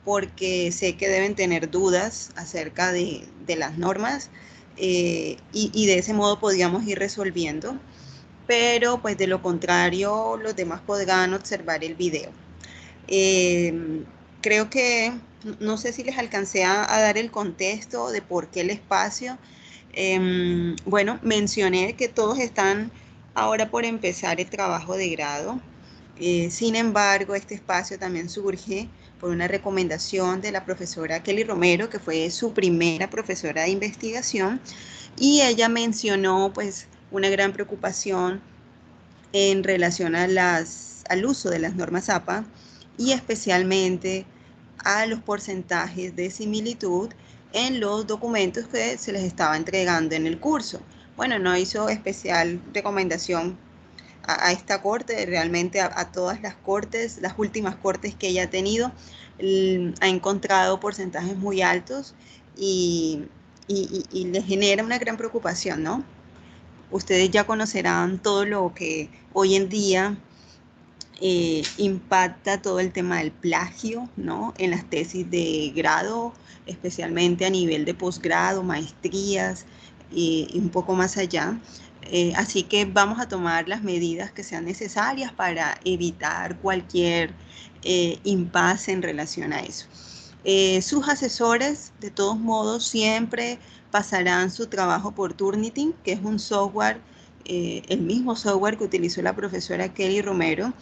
porque sé que deben tener dudas acerca de las normas y de ese modo podríamos ir resolviendo, pero pues de lo contrario los demás podrán observar el video. Eh, Creo que, no sé si les alcancé a dar el contexto de por qué el espacio. Bueno, mencioné que todos están ahora por empezar el trabajo de grado. Sin embargo, este espacio también surge por una recomendación de la profesora Kelly Romero, que fue su primera profesora de investigación, y ella mencionó pues una gran preocupación en relación al uso de las normas APA y especialmente a los porcentajes de similitud en los documentos que se les estaba entregando en el curso. Bueno, no hizo especial recomendación a esta corte, realmente a todas las cortes, las últimas cortes que ella ha tenido, ha encontrado porcentajes muy altos y le genera una gran preocupación, ¿no? Ustedes ya conocerán todo lo que hoy en día impacta todo el tema del plagio, ¿no? En las tesis de grado, especialmente a nivel de posgrado, maestrías y un poco más allá. Así que vamos a tomar las medidas que sean necesarias para evitar cualquier impasse en relación a eso. Sus asesores, de todos modos, siempre pasarán su trabajo por Turnitin, que es un software, el mismo software que utilizó la profesora Kelly Romero,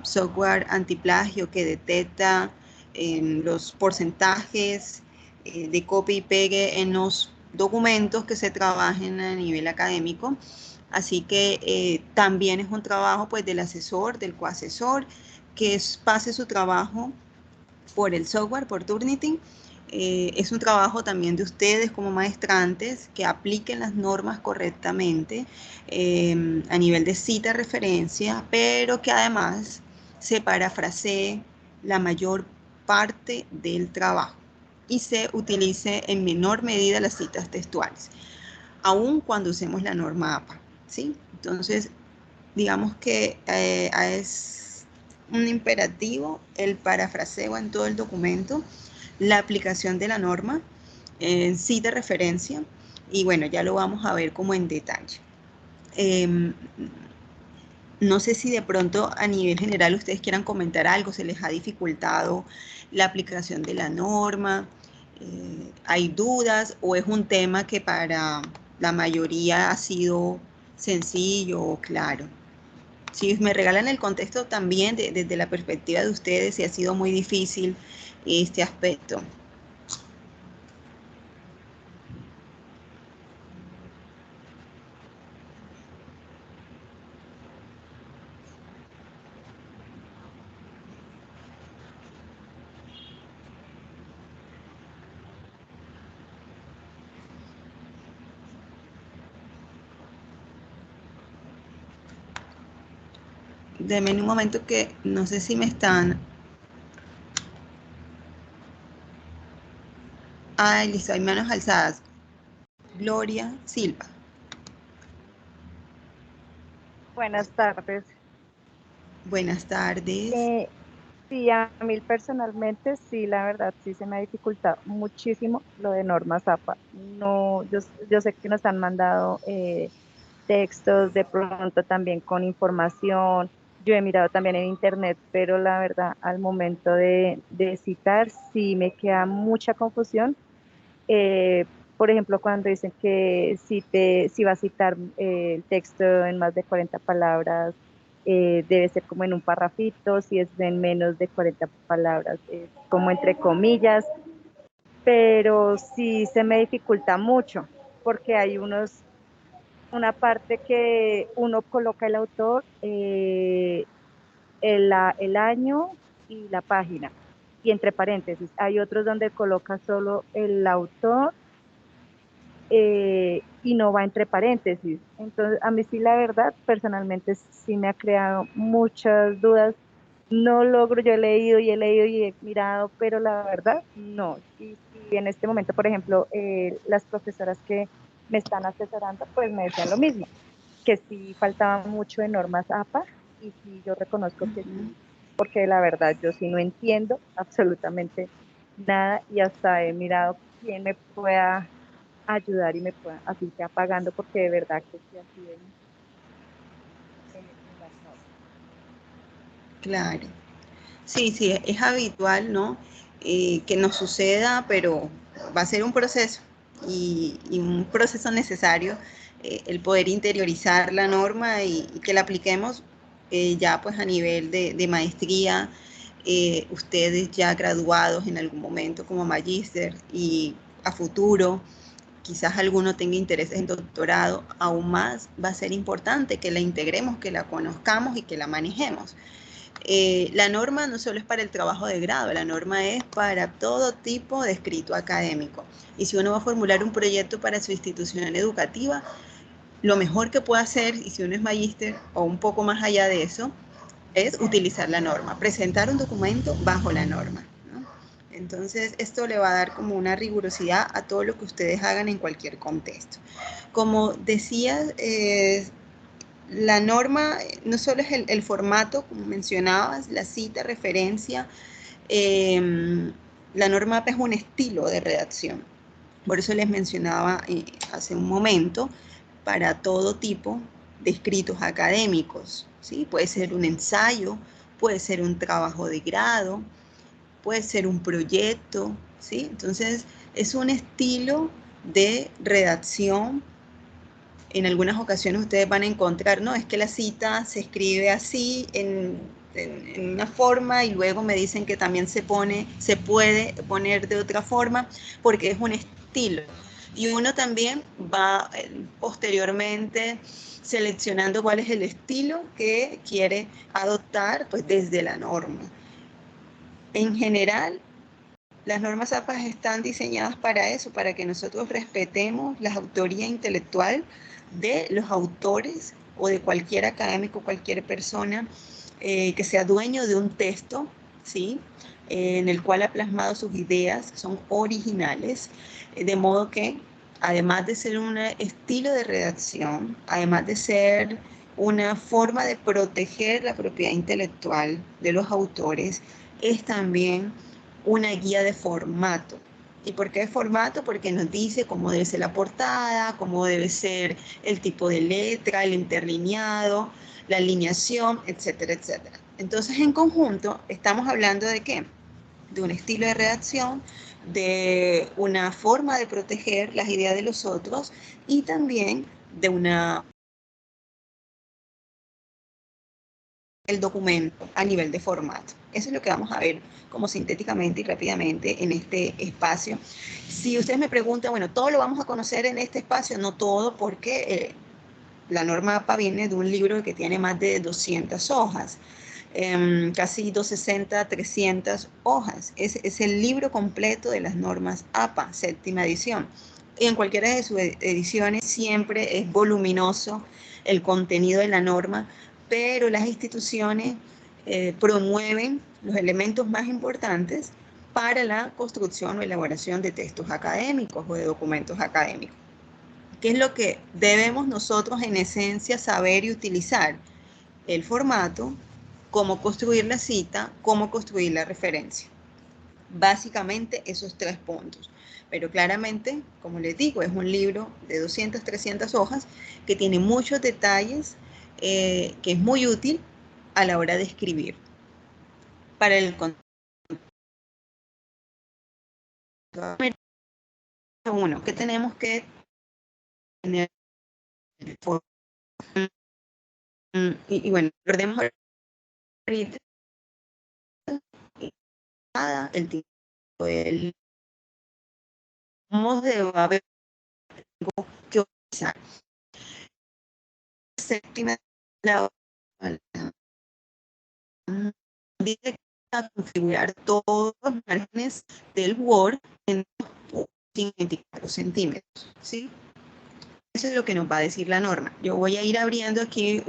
software antiplagio que detecta los porcentajes de copia y pegue en los documentos que se trabajen a nivel académico. Así que también es un trabajo pues del asesor, del coasesor, que pase su trabajo por el software, por Turnitin. Es un trabajo también de ustedes como maestrantes que apliquen las normas correctamente a nivel de cita referencia, pero que además se parafrasee la mayor parte del trabajo y se utilice en menor medida las citas textuales, aun cuando usemos la norma APA, ¿sí? Entonces, digamos que es un imperativo el parafraseo en todo el documento, la aplicación de la norma, en sí de referencia, y bueno, ya lo vamos a ver como en detalle. Eh, no sé si de pronto a nivel general ustedes quieran comentar algo, se les ha dificultado la aplicación de la norma, hay dudas o es un tema que para la mayoría ha sido sencillo o claro. Si me regalan el contexto también desde la perspectiva de ustedes, si ha sido muy difícil este aspecto. Denme un momento que no sé si me están... Ay, listo, hay manos alzadas. Gloria Silva. Buenas tardes. Buenas tardes. Eh, sí, a mí personalmente, sí, la verdad, sí se me ha dificultado muchísimo lo de normas APA. No, yo sé que nos han mandado textos de pronto también con información. Yo he mirado también en internet, pero la verdad, al momento de citar, sí me queda mucha confusión. Eh, por ejemplo, cuando dicen que si va a citar el texto en más de 40 palabras, debe ser como en un parrafito, si es en menos de 40 palabras, es como entre comillas, pero sí se me dificulta mucho, porque hay una parte que uno coloca el autor, el año y la página, y entre paréntesis. Hay otros donde coloca solo el autor y no va entre paréntesis. Entonces, a mí sí, la verdad, personalmente sí me ha creado muchas dudas. No logro, yo he leído y he mirado, pero la verdad, no. Y en este momento, por ejemplo, las profesoras que me están asesorando, pues me decían lo mismo, que sí faltaba mucho de normas APA y sí, yo reconozco que sí, porque la verdad yo sí no entiendo absolutamente nada y hasta he mirado quién me pueda ayudar y me pueda, así sea pagando, porque de verdad que sí ha sido en las notas. Claro. Sí, sí, es habitual, ¿no? Que nos suceda, pero va a ser un proceso y un proceso necesario, el poder interiorizar la norma y que la apliquemos ya pues a nivel de maestría, ustedes ya graduados en algún momento como magíster y a futuro, quizás alguno tenga intereses en doctorado, aún más va a ser importante que la integremos, que la conozcamos y que la manejemos. La norma no solo es para el trabajo de grado, la norma es para todo tipo de escrito académico. Y si uno va a formular un proyecto para su institución educativa, lo mejor que puede hacer, y si uno es magíster o un poco más allá de eso, es utilizar la norma, presentar un documento bajo la norma, ¿no? Entonces, esto le va a dar como una rigurosidad a todo lo que ustedes hagan en cualquier contexto. Como decía, la norma no solo es el formato, como mencionabas, la cita, referencia, la norma es un estilo de redacción. Por eso les mencionaba hace un momento, para todo tipo de escritos académicos, ¿sí? Puede ser un ensayo, puede ser un trabajo de grado, puede ser un proyecto, ¿sí? Entonces, es un estilo de redacción. En algunas ocasiones ustedes van a encontrar, no, es que la cita se escribe así en una forma y luego me dicen que también se puede poner de otra forma porque es un estilo. Y uno también va posteriormente seleccionando cuál es el estilo que quiere adoptar pues desde la norma. En general, las normas APA están diseñadas para eso, para que nosotros respetemos la autoría intelectual de los autores o de cualquier académico, cualquier persona que sea dueño de un texto, ¿sí? En el cual ha plasmado sus ideas, son originales, de modo que además de ser un estilo de redacción, además de ser una forma de proteger la propiedad intelectual de los autores, es también una guía de formato. ¿Y por qué formato? Porque nos dice cómo debe ser la portada, cómo debe ser el tipo de letra, el interlineado, la alineación, etcétera, etcétera. Entonces, en conjunto, estamos hablando de qué? De un estilo de redacción, de una forma de proteger las ideas de los otros y también de el documento a nivel de formato. Eso es lo que vamos a ver como sintéticamente y rápidamente en este espacio. Si ustedes me preguntan, bueno, todo lo vamos a conocer en este espacio, no todo, porque la norma APA viene de un libro que tiene más de 200 hojas, casi 260, 300 hojas. Es el libro completo de las normas APA, séptima edición. Y en cualquiera de sus ediciones siempre es voluminoso el contenido de la norma, pero las instituciones promueven los elementos más importantes para la construcción o elaboración de textos académicos o de documentos académicos. ¿Qué es lo que debemos nosotros en esencia saber y utilizar? El formato, cómo construir la cita, cómo construir la referencia. Básicamente esos tres puntos. Pero claramente, como les digo, es un libro de 200, 300 hojas que tiene muchos detalles, que es muy útil a la hora de escribir. Para el contexto uno, que tenemos que tener y bueno, recordemos ahorita el tipo del modo de haber que utilizar. Séptima, la dice a configurar todos los márgenes del Word en 24 centímetros, ¿sí? Eso es lo que nos va a decir la norma. Yo voy a ir abriendo aquí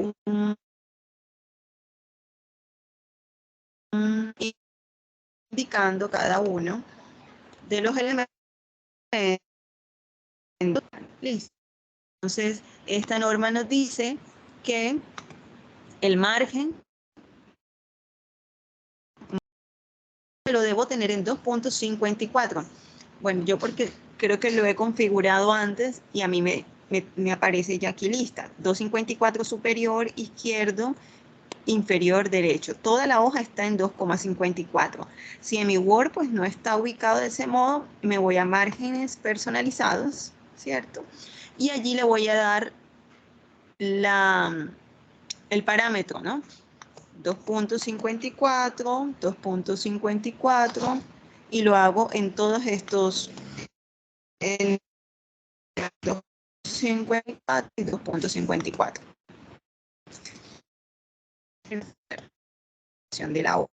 indicando cada uno de los elementos. Listo. Entonces, esta norma nos dice que el margen lo debo tener en 2.54. Bueno, yo porque creo que lo he configurado antes y a mí me aparece ya aquí lista. 2.54 superior, izquierdo, inferior, derecho. Toda la hoja está en 2.54. Si en mi Word pues no está ubicado de ese modo, me voy a márgenes personalizados, ¿cierto? Y allí le voy a dar el parámetro, ¿no? 2.54, 2.54 y lo hago en todos estos, en 2.54 y 2.54. De la hoja.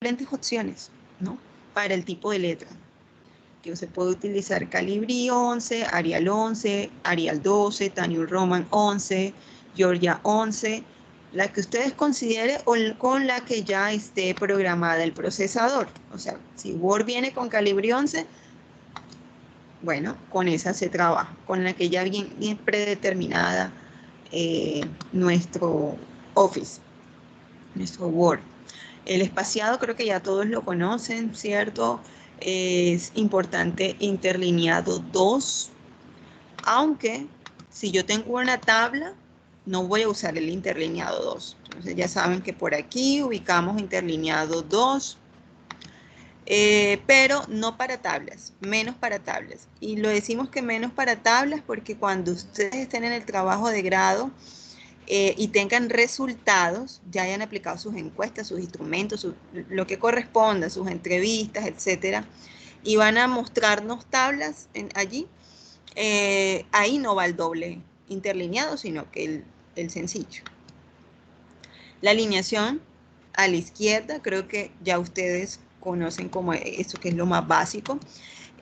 Diferentes opciones, ¿no? Para el tipo de letra. Que se puede utilizar Calibri 11, Arial 11, Arial 12, Times New Roman 11, Georgia 11, la que ustedes consideren o con la que ya esté programada el procesador. O sea, si Word viene con Calibri 11, bueno, con esa se trabaja, con la que ya bien predeterminada nuestro Office, nuestro Word. El espaciado creo que ya todos lo conocen, ¿cierto? Es importante interlineado 2, aunque si yo tengo una tabla, no voy a usar el interlineado 2. Entonces ya saben que por aquí ubicamos interlineado 2, pero no para tablas, menos para tablas. Y lo decimos que menos para tablas porque cuando ustedes estén en el trabajo de grado, y tengan resultados, ya hayan aplicado sus encuestas, sus instrumentos, lo que corresponda, sus entrevistas, etcétera, y van a mostrarnos tablas allí, ahí no va el doble interlineado, sino que el sencillo. La alineación a la izquierda, creo que ya ustedes conocen como eso que es lo más básico.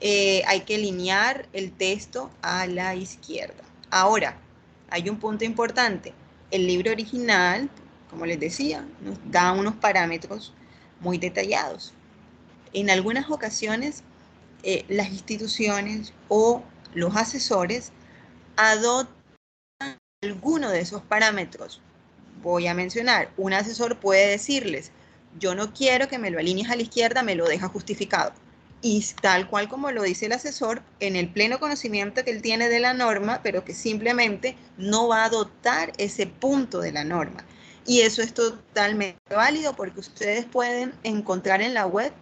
Hay que alinear el texto a la izquierda. Ahora, hay un punto importante. El libro original, como les decía, nos da unos parámetros muy detallados. En algunas ocasiones, las instituciones o los asesores adoptan alguno de esos parámetros. Voy a mencionar, un asesor puede decirles, yo no quiero que me lo alinees a la izquierda, me lo deja justificado. Y tal cual como lo dice el asesor, en el pleno conocimiento que él tiene de la norma, pero que simplemente no va a adoptar ese punto de la norma. Y eso es totalmente válido porque ustedes pueden encontrar en la web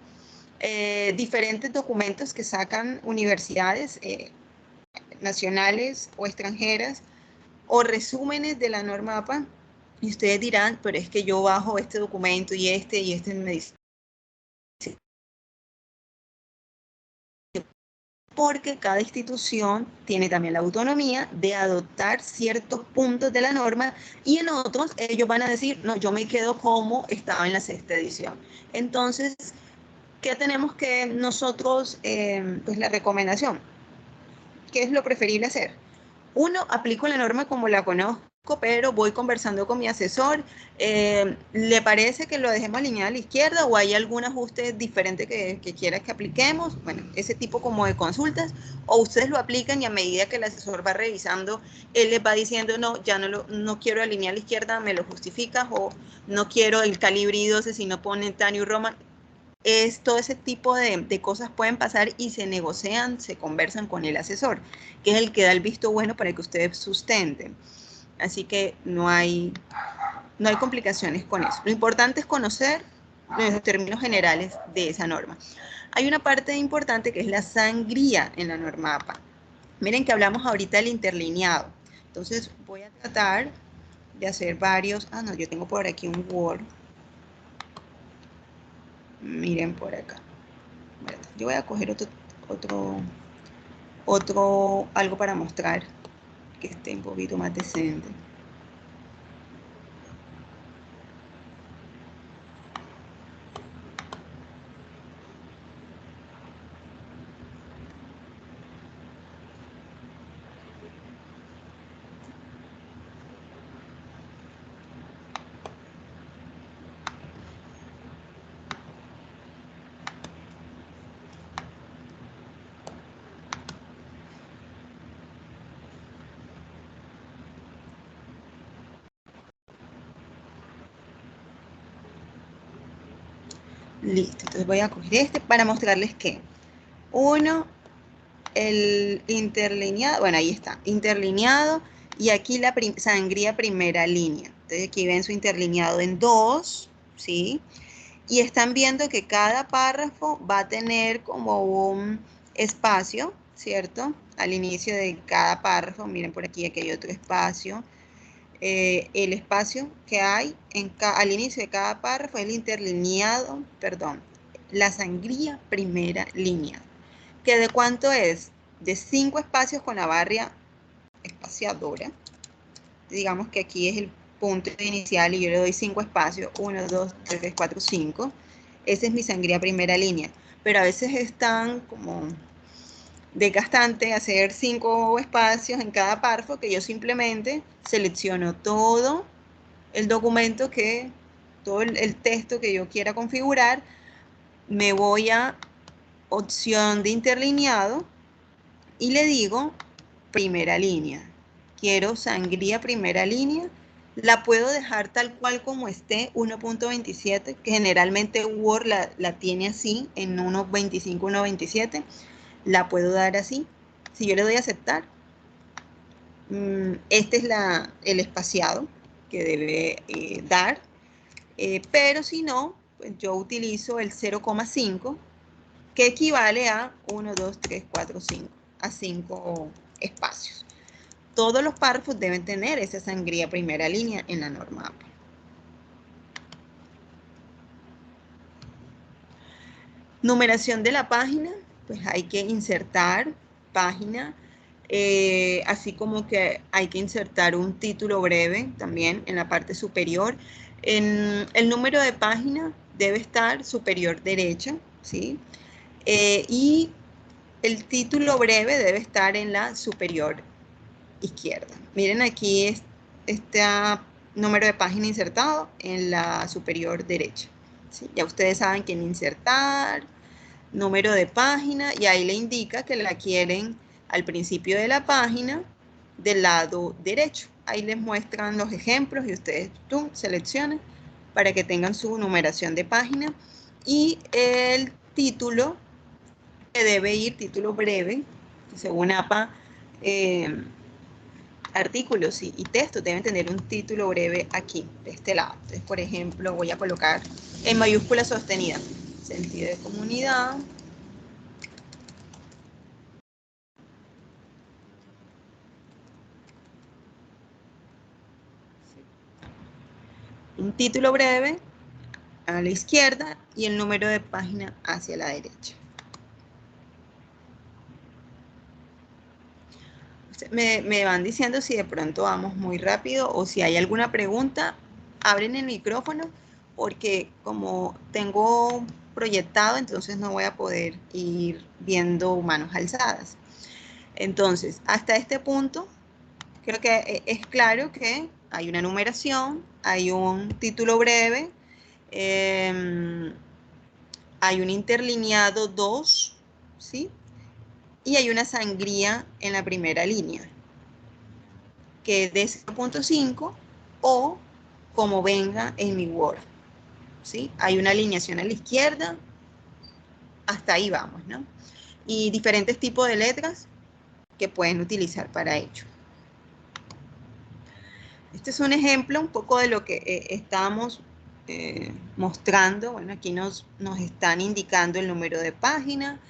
diferentes documentos que sacan universidades nacionales o extranjeras o resúmenes de la norma APA. Y ustedes dirán, pero es que yo bajo este documento y este me dice. Porque cada institución tiene también la autonomía de adoptar ciertos puntos de la norma y en otros ellos van a decir, no, yo me quedo como estaba en la sexta edición. Entonces, ¿qué tenemos que nosotros, pues la recomendación? ¿Qué es lo preferible hacer? Uno, aplico la norma como la conozco, pero voy conversando con mi asesor. ¿Le parece que lo dejemos alineado a la izquierda o hay algún ajuste diferente que quiera que apliquemos? Bueno, ese tipo como de consultas. O ustedes lo aplican y a medida que el asesor va revisando, él les va diciendo, no, ya no quiero alinear a la izquierda, me lo justificas, o no quiero el calibre 12 si no ponen Times New Roman. Todo ese tipo de cosas pueden pasar y se negocian, se conversan con el asesor, que es el que da el visto bueno para que ustedes sustenten. Así que no hay complicaciones con eso. Lo importante es conocer los términos generales de esa norma. Hay una parte importante que es la sangría en la norma APA. Miren que hablamos ahorita del interlineado. Entonces voy a tratar de hacer varios. No, yo tengo por aquí un Word. Miren por acá. Yo voy a coger algo para mostrar que esté un poquito más decente. Listo, entonces voy a coger este para mostrarles que uno, el interlineado, bueno, ahí está, interlineado, y aquí la sangría primera línea. Entonces aquí ven su interlineado en 2, ¿sí? Y están viendo que cada párrafo va a tener como un espacio, ¿cierto? Al inicio de cada párrafo, miren por aquí hay otro espacio. El espacio que hay al inicio de cada párrafo es el interlineado, perdón, la sangría primera línea. ¿Que de cuánto es? De 5 espacios con la barra espaciadora. Digamos que aquí es el punto inicial y yo le doy 5 espacios, 1, 2, 3, 4, 5. Esa es mi sangría primera línea. Pero a veces es tan como desgastante hacer 5 espacios en cada párrafo que yo simplemente selecciono todo el documento todo el texto que yo quiera configurar, me voy a opción de interlineado y le digo primera línea. Quiero sangría primera línea. La puedo dejar tal cual como esté, 1.27, que generalmente Word la tiene así, en 1.25, 1.27. La puedo dar así. Si yo le doy a aceptar, este es el espaciado que debe dar. Pero si no, pues yo utilizo el 0,5, que equivale a 1, 2, 3, 4, 5, a 5 espacios. Todos los párrafos deben tener esa sangría primera línea en la norma APA. Numeración de la página, pues hay que insertar página, así como que hay que insertar un título breve también en la parte superior. El número de página debe estar superior derecha, ¿sí? Y el título breve debe estar en la superior izquierda. Miren aquí está número de página insertado en la superior derecha. ¿Sí? Ya ustedes saben que en insertar, número de página, y ahí le indica que la quieren al principio de la página del lado derecho. Ahí les muestran los ejemplos y ustedes seleccionan para que tengan su numeración de página. Y el título que debe ir, título breve, según APA, artículos y textos deben tener un título breve aquí, de este lado. Entonces, por ejemplo, voy a colocar en mayúscula sostenida, sentido de comunidad. Un título breve a la izquierda y el número de página hacia la derecha. Me van diciendo si de pronto vamos muy rápido o si hay alguna pregunta, abren el micrófono porque como tengo proyectado, entonces no voy a poder ir viendo manos alzadas. Entonces, hasta este punto, creo que es claro que hay una numeración, hay un título breve, hay un interlineado 2, ¿sí? Y hay una sangría en la primera línea, que es de 0.5 o como venga en mi Word, ¿sí? Hay una alineación a la izquierda, hasta ahí vamos, ¿no? Y diferentes tipos de letras que pueden utilizar para ello. Este es un ejemplo un poco de lo que estamos mostrando. Bueno, aquí nos están indicando el número de página,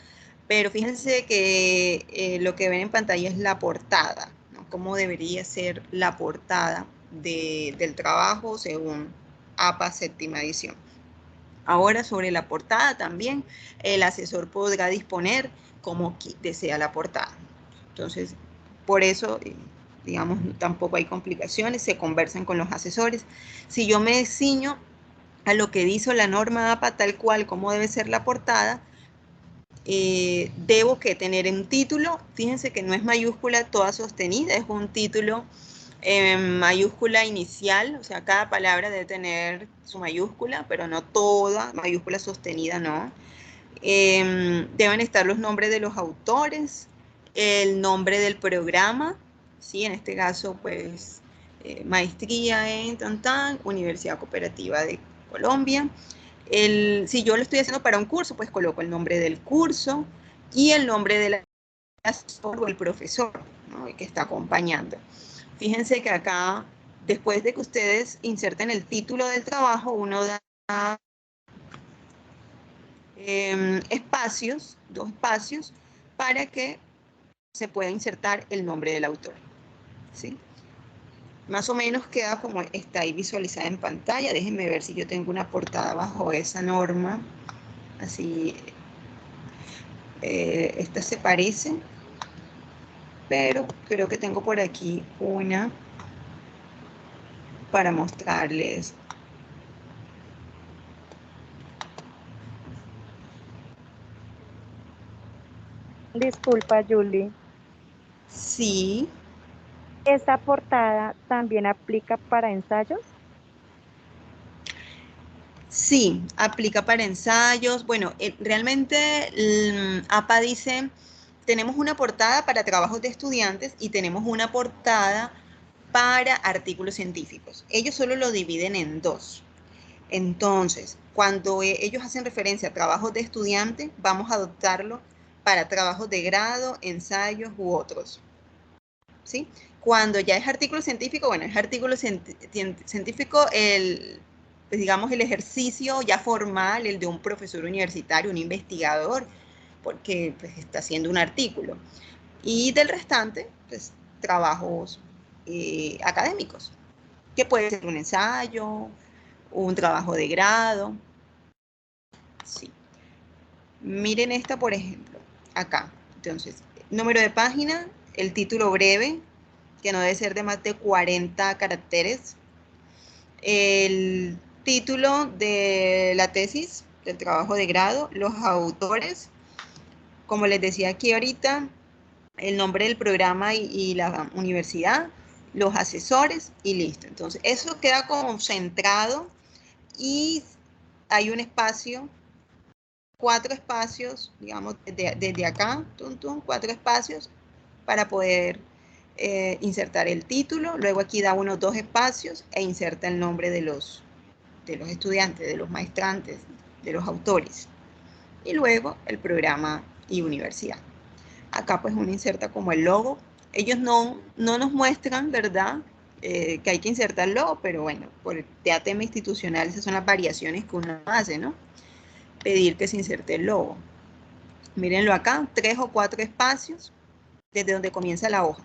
pero fíjense que lo que ven en pantalla es la portada, ¿no? Cómo debería ser la portada del trabajo según APA séptima edición. Ahora, sobre la portada también, el asesor podrá disponer como desea la portada. Entonces, por eso, digamos, tampoco hay complicaciones, se conversan con los asesores. Si yo me ciño a lo que dice la norma APA tal cual como debe ser la portada, debo que tener un título, fíjense que no es mayúscula toda sostenida, es un título mayúscula inicial, o sea, cada palabra debe tener su mayúscula, pero no toda, mayúscula sostenida no. Deben estar los nombres de los autores, el nombre del programa, ¿sí? En este caso, pues, maestría en Universidad Cooperativa de Colombia, Si yo lo estoy haciendo para un curso, pues coloco el nombre del curso y el nombre del asesor o el profesor, ¿no?, que está acompañando. Fíjense que acá, después de que ustedes inserten el título del trabajo, uno da espacios, 2 espacios, para que se pueda insertar el nombre del autor, ¿sí? Más o menos queda como está ahí visualizada en pantalla. Déjenme ver si yo tengo una portada bajo esa norma. Así, estas se parecen, pero creo que tengo por aquí una para mostrarles. Disculpa, Julie. Sí, ¿Esta portada también aplica para ensayos? sí, aplica para ensayos. Bueno, realmente APA dice, tenemos una portada para trabajos de estudiantes y tenemos una portada para artículos científicos. Ellos solo lo dividen en 2. Entonces, cuando ellos hacen referencia a trabajos de estudiante, vamos a adoptarlo para trabajos de grado, ensayos u otros, ¿sí? Cuando ya es artículo científico, bueno, es artículo científico pues digamos, el ejercicio ya formal, el de un profesor universitario, un investigador, porque pues, está haciendo un artículo. Y del restante, pues, trabajos académicos, que puede ser un ensayo, un trabajo de grado. Sí. Miren esta, por ejemplo, acá. Entonces, número de página, el título breve, que no debe ser de más de 40 caracteres. El título de la tesis, del trabajo de grado, los autores, como les decía aquí ahorita, el nombre del programa y la universidad, los asesores y listo. Entonces, eso queda como centrado y hay un espacio, 4 espacios, digamos, desde acá, 4 espacios para poder insertar el título. Luego aquí da unos 2 espacios e inserta el nombre de los estudiantes, de los maestrantes, de los autores. Y luego el programa y universidad. Acá pues uno inserta como el logo. Ellos no nos muestran, ¿verdad?, que hay que insertar el logo, pero bueno, por el tema institucional esas son las variaciones que uno hace, ¿no? Pedir que se inserte el logo. Mírenlo acá, 3 o 4 espacios desde donde comienza la hoja.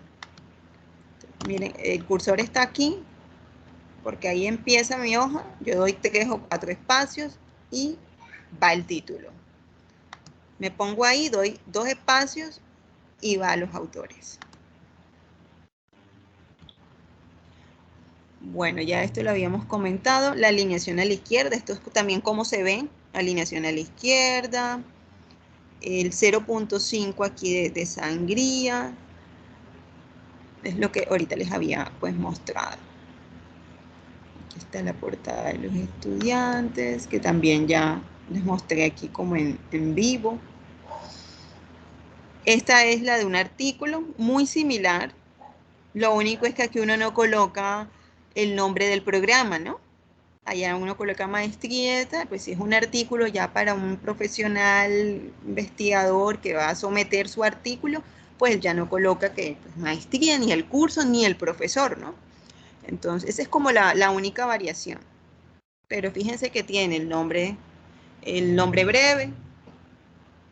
Miren, el cursor está aquí, porque ahí empieza mi hoja. Yo doy 3 o 4 espacios y va el título. Me pongo ahí, doy 2 espacios y va a los autores. Bueno, ya esto lo habíamos comentado. La alineación a la izquierda, esto es también cómo se ve. Alineación a la izquierda. El 0.5 aquí de sangría. Es lo que ahorita les había pues mostrado. Aquí está la portada de los estudiantes, que también ya les mostré aquí como en vivo. Esta es la de un artículo muy similar. Lo único es que aquí uno no coloca el nombre del programa, ¿no? Allá uno coloca maestrieta, pues si es un artículo ya para un profesional investigador que va a someter su artículo, pues ya no coloca que pues, maestría, ni el curso, ni el profesor, ¿no? Entonces, esa es como la única variación. Pero fíjense que tiene el nombre breve,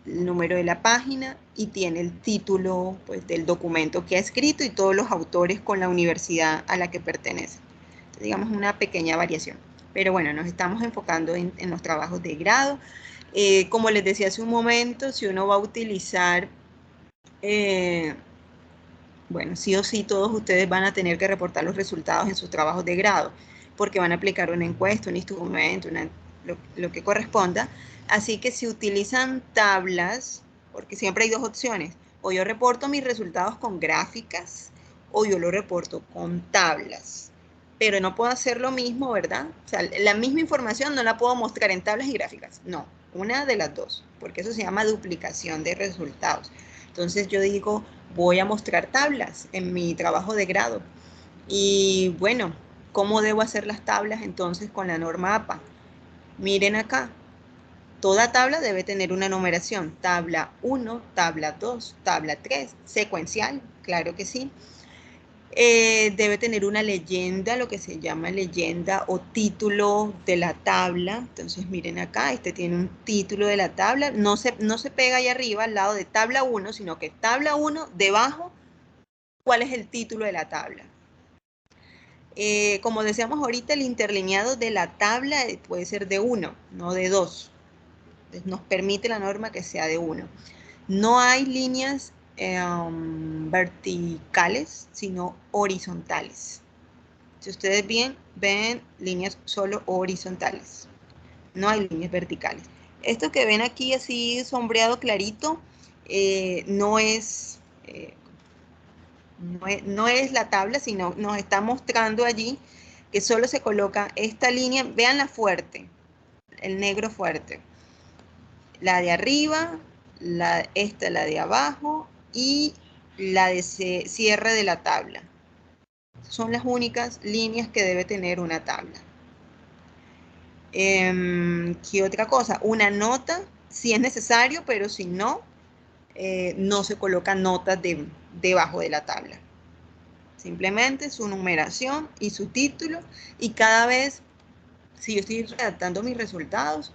el número de la página y tiene el título pues, del documento que ha escrito y todos los autores con la universidad a la que pertenece. Entonces, digamos una pequeña variación. Pero bueno, nos estamos enfocando en los trabajos de grado. Como les decía hace un momento, si uno va a utilizar, bueno, sí o sí todos ustedes van a tener que reportar los resultados en sus trabajos de grado, porque van a aplicar una encuesta, un instrumento, lo que corresponda. Así que si utilizan tablas, porque siempre hay 2 opciones, o yo reporto mis resultados con gráficas, o yo lo reporto con tablas. Pero no puedo hacer lo mismo, ¿verdad? O sea, la misma información no la puedo mostrar en tablas y gráficas. No, una de las 2, porque eso se llama duplicación de resultados. Entonces yo digo, voy a mostrar tablas en mi trabajo de grado. Y bueno, ¿cómo debo hacer las tablas entonces con la norma APA? Miren acá, Toda tabla debe tener una numeración, tabla 1, tabla 2, tabla 3, secuencial, claro que sí. Debe tener una leyenda, lo que se llama leyenda o título de la tabla. Entonces miren acá, este tiene un título de la tabla, no se pega ahí arriba al lado de tabla 1, sino que tabla 1, debajo, ¿cuál es el título de la tabla? Como decíamos ahorita, el interlineado de la tabla puede ser de 1, no de 2. Nos permite la norma que sea de 1. No hay líneas verticales, sino horizontales. Si ustedes ven líneas solo horizontales. No hay líneas verticales. Esto que ven aquí así sombreado clarito, no es la tabla, sino nos está mostrando allí que solo se coloca esta línea. Vean la fuerte, el negro fuerte. La de arriba, la de abajo y la de cierre de la tabla. Son las únicas líneas que debe tener una tabla. ¿Qué otra cosa? Una nota, si es necesario, pero si no, no se colocan notas debajo de la tabla. Simplemente su numeración y su título, y cada vez, si yo estoy redactando mis resultados,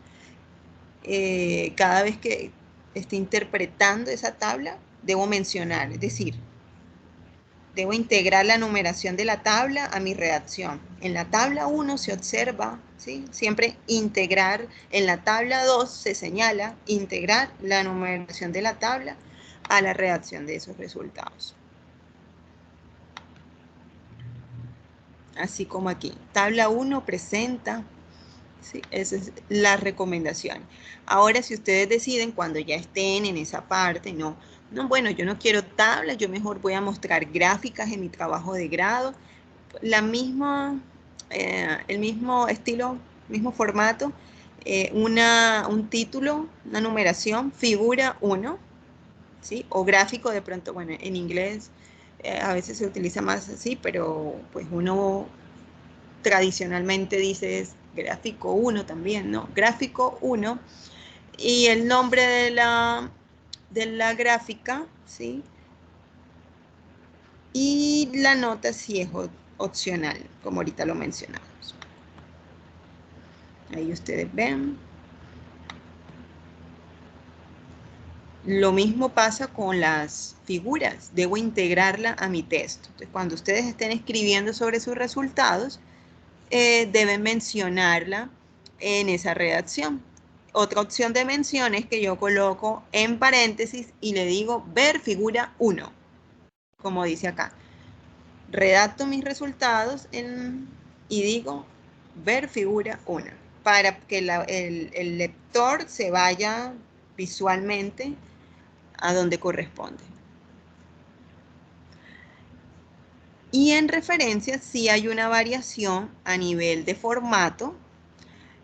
cada vez que esté interpretando esa tabla, debo mencionar, es decir, debo integrar la numeración de la tabla a mi redacción. En la tabla 1 se observa, ¿sí? Siempre integrar. En la tabla 2 se señala integrar la numeración de la tabla a la redacción de esos resultados. Así como aquí. Tabla 1 presenta, ¿sí? Esa es la recomendación. Ahora, si ustedes deciden cuando ya estén en esa parte, no, bueno, yo no quiero tablas, yo mejor voy a mostrar gráficas en mi trabajo de grado, el mismo estilo, mismo formato, un título, una numeración, figura 1, ¿sí? O gráfico de pronto, bueno, en inglés a veces se utiliza más así, pero pues uno tradicionalmente dice es gráfico 1 también, ¿no? Gráfico 1 y el nombre de la gráfica, ¿sí? Y la nota sí es opcional, como ahorita lo mencionamos. Ahí ustedes ven. Lo mismo pasa con las figuras. Debo integrarla a mi texto. Entonces, cuando ustedes estén escribiendo sobre sus resultados, deben mencionarla en esa redacción. Otra opción de mención es que yo coloco en paréntesis y le digo ver figura 1, como dice acá. Redacto mis resultados y digo ver figura 1, para que el lector se vaya visualmente a donde corresponde. Y en referencias sí hay una variación a nivel de formato.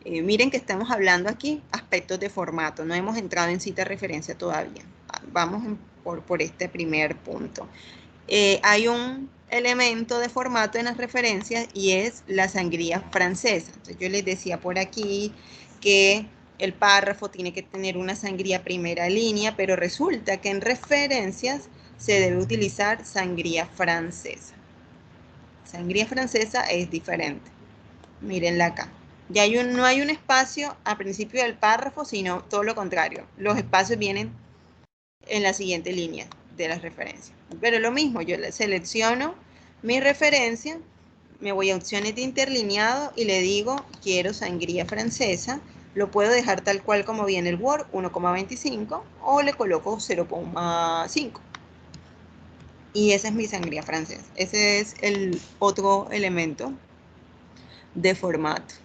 Miren que estamos hablando aquí aspectos de formato, no hemos entrado en cita de referencia todavía. Vamos por este primer punto. Hay un elemento de formato en las referencias y es la sangría francesa. Entonces yo les decía por aquí que el párrafo tiene que tener una sangría primera línea, pero resulta que en referencias se debe utilizar sangría francesa. Sangría francesa es diferente. Mírenla acá. Ya no hay un espacio al principio del párrafo, sino todo lo contrario. Los espacios vienen en la siguiente línea de las referencias. Pero lo mismo, yo selecciono mi referencia, me voy a opciones de interlineado y le digo, quiero sangría francesa. Lo puedo dejar tal cual como viene el Word, 1,25, o le coloco 0,5. Y esa es mi sangría francesa. Ese es el otro elemento de formato.